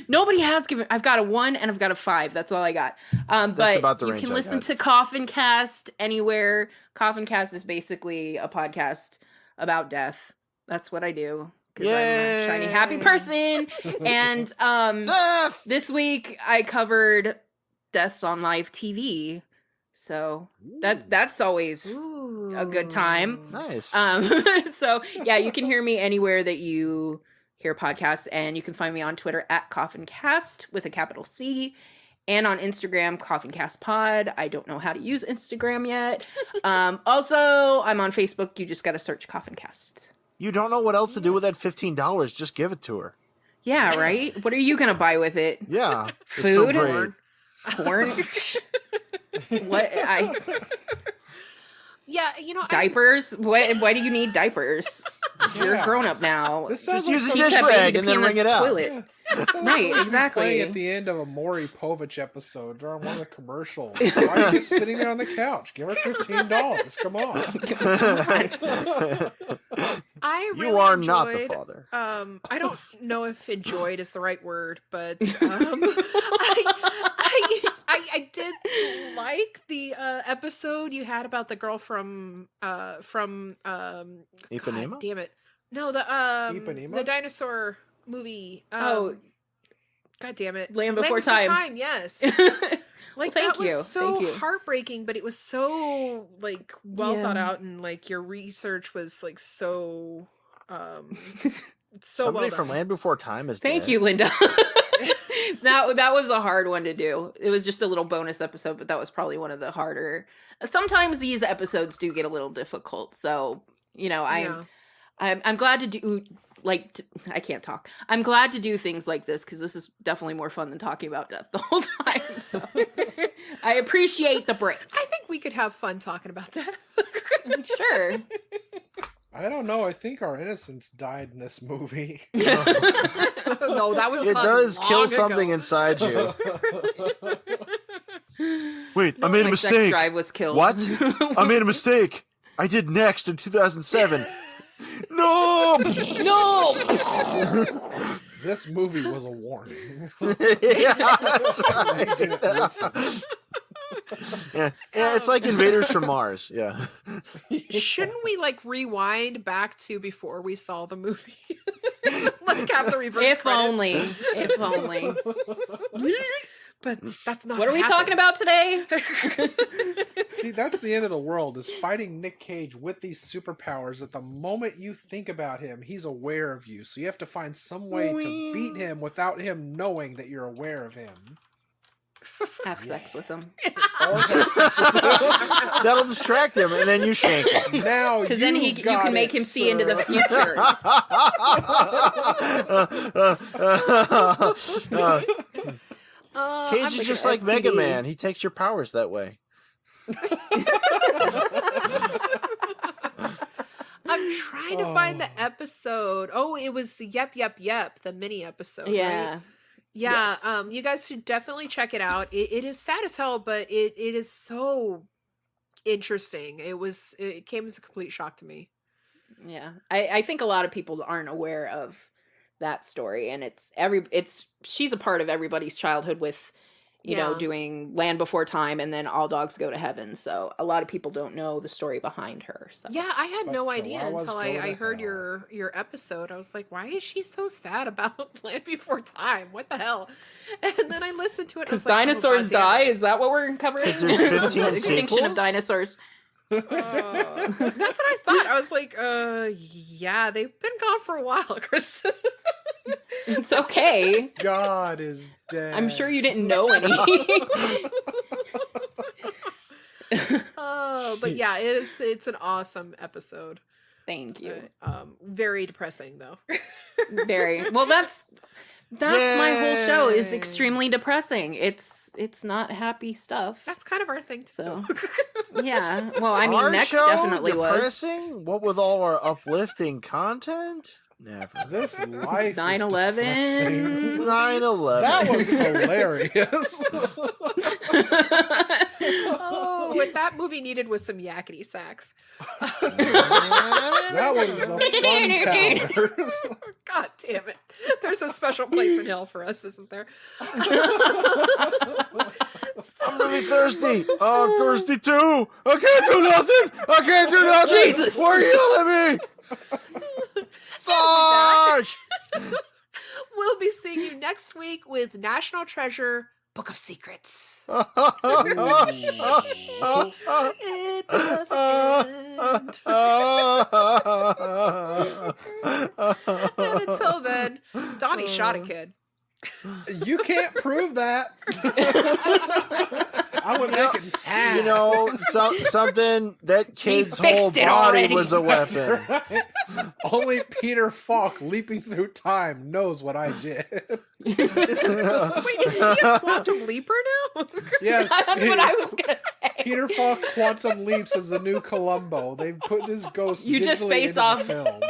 Nobody has given. I've got a 1 and I've got a 5. That's all I got. But about the you range can I listen got. to Coffincast anywhere. Coffincast is basically a podcast about death. That's what I do because I'm a shiny, happy person. And Death! this week I covered deaths on live TV, so that's always a good time. Nice. So yeah, you can hear me anywhere that you hear podcasts, and you can find me on Twitter at Coffincast with a capital C, and on Instagram CoffincastPod. I don't know how to use Instagram yet. Also, I'm on Facebook. You just got to search Coffincast. You don't know what else to do with that $15. Just give it to her. Yeah, right. What are you gonna buy with it? Yeah. It's Food? so great. Porn? What? Yeah, Diapers? Why do you need diapers? You're a grown up now. This sounds Just use a like Teach dish that baby rag to and pee then in the wring it out. toilet. this sounds Right, like exactly. playing at the end of a Maury Povich episode during one of the commercials. Why are you just sitting there on the couch? Give her $15. Come on. I really You are enjoyed, not the father. I don't know if enjoyed is the right word, but I did like the episode you had about the girl from Ipanema? God damn it. No, the Ipanema? dinosaur movie. Oh. God damn it. Land Before Time. Yes. Like Well, that was so Thank you. heartbreaking, but it was so like well thought Yeah. out, and like your research was like so so Somebody well from done. Land Before Time is Thank dead. you, Linda. that was a hard one to do. It was just a little bonus episode, but that was probably one of the harder. Sometimes these episodes do get a little difficult, so Yeah. I'm glad to do I can't talk. I'm glad to do things like this because this is definitely more fun than talking about death the whole time. So I appreciate the break. I think we could have fun talking about death. Sure. I don't know. I think our innocence died in this movie. No, that was It cut does kill long something ago. inside you. Wait, I No, made a My sex mistake. drive was killed. What? I made a mistake. I did Next in 2007. No! No. This movie was a warning. Yeah, that's I didn't right. listen. Yeah, it's like Invaders from Mars. Yeah. Shouldn't we like rewind back to before we saw the movie? Like have the reverse If credits. only. If only. But that's not What are we talking happened. about today? See, that's the end of the world, is fighting Nick Cage with these superpowers. At the moment you think about him, he's aware of you. So you have to find some way to beat him without him knowing that you're aware of him. Have sex with them. Or have sex with him. That'll distract him, and then you shank him. Now Because then you can make him see into the future. Cage I'm is just gonna like Mega STD. Man. He takes your powers that way. I'm trying to find the episode. Oh, it was the Yep, the mini episode. Yeah. Right? Yeah. Yes. You guys should definitely check it out. It is sad as hell, but it is so interesting. It came as a complete shock to me. Yeah. I think a lot of people aren't aware of that story, and she's a part of everybody's childhood with you know, doing Land Before Time and then All Dogs Go to Heaven. So a lot of people don't know the story behind her. So. Yeah, I had no idea Chihuahuas until go I to heard hell. your episode. I was like, why is she so sad about Land Before Time? What the hell? And then I listened to it. Because and I was like, dinosaurs oh, God damn die? it. Is that what we're covering? 'Cause there's 15 The extinction of sequels? dinosaurs. That's what I thought. I was like, yeah, they've been gone for a while, Kristen. It's okay. God is dead. I'm sure you didn't know any. Oh, but yeah, it's an awesome episode. Thank you. Very depressing though. Very well. That's my whole show is Yay. extremely depressing. It's not happy stuff. That's kind of our thing. So yeah. Well, I mean, Our next show definitely was depressing? What with all our uplifting content? Never. This life 9/11. is depressing. 9/11. That was hilarious. Oh, what that movie needed was some yakety sax. That was the fun towers. God damn it. There's a special place in hell for us, isn't there? I'm really thirsty. Oh, I'm thirsty too. I can't do nothing. I can't do nothing. Jesus. Why are you yelling at me? Sarge! We'll be seeing you next week with National Treasure Book of Secrets. It doesn't end. And until then, Donnie shot a kid. You can't prove that. I would make it 10. You know, something that kid's fixed whole it body already. was a weapon. Right? Only Peter Falk leaping through time knows what I did. Wait, is he a quantum leaper now? Yes. That's what I was gonna say. Peter Falk Quantum Leaps is the new Columbo. They put his ghost You just digitally face into off- the film.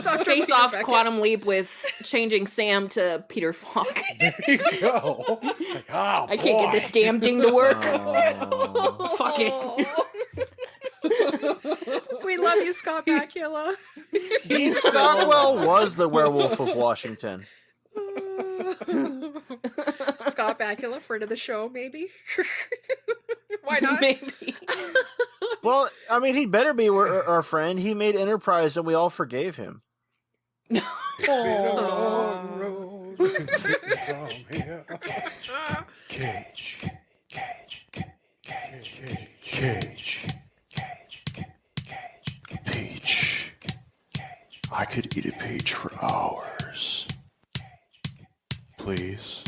Dr. Face Peter off Beckett. Quantum Leap with changing Sam to Peter Falk. There you go. It's like, oh, I can't get this damn thing to work. Fuck it. We love you, Scott Bakula. Dean Stockwell was the Werewolf of Washington. Scott Bakula, friend of the show, maybe? Why not? Maybe. Well, I mean, he'd better be our friend. He made Enterprise, and we all forgave him. Been a long road from here. Cage. Peach. I could eat a peach for hours. Please.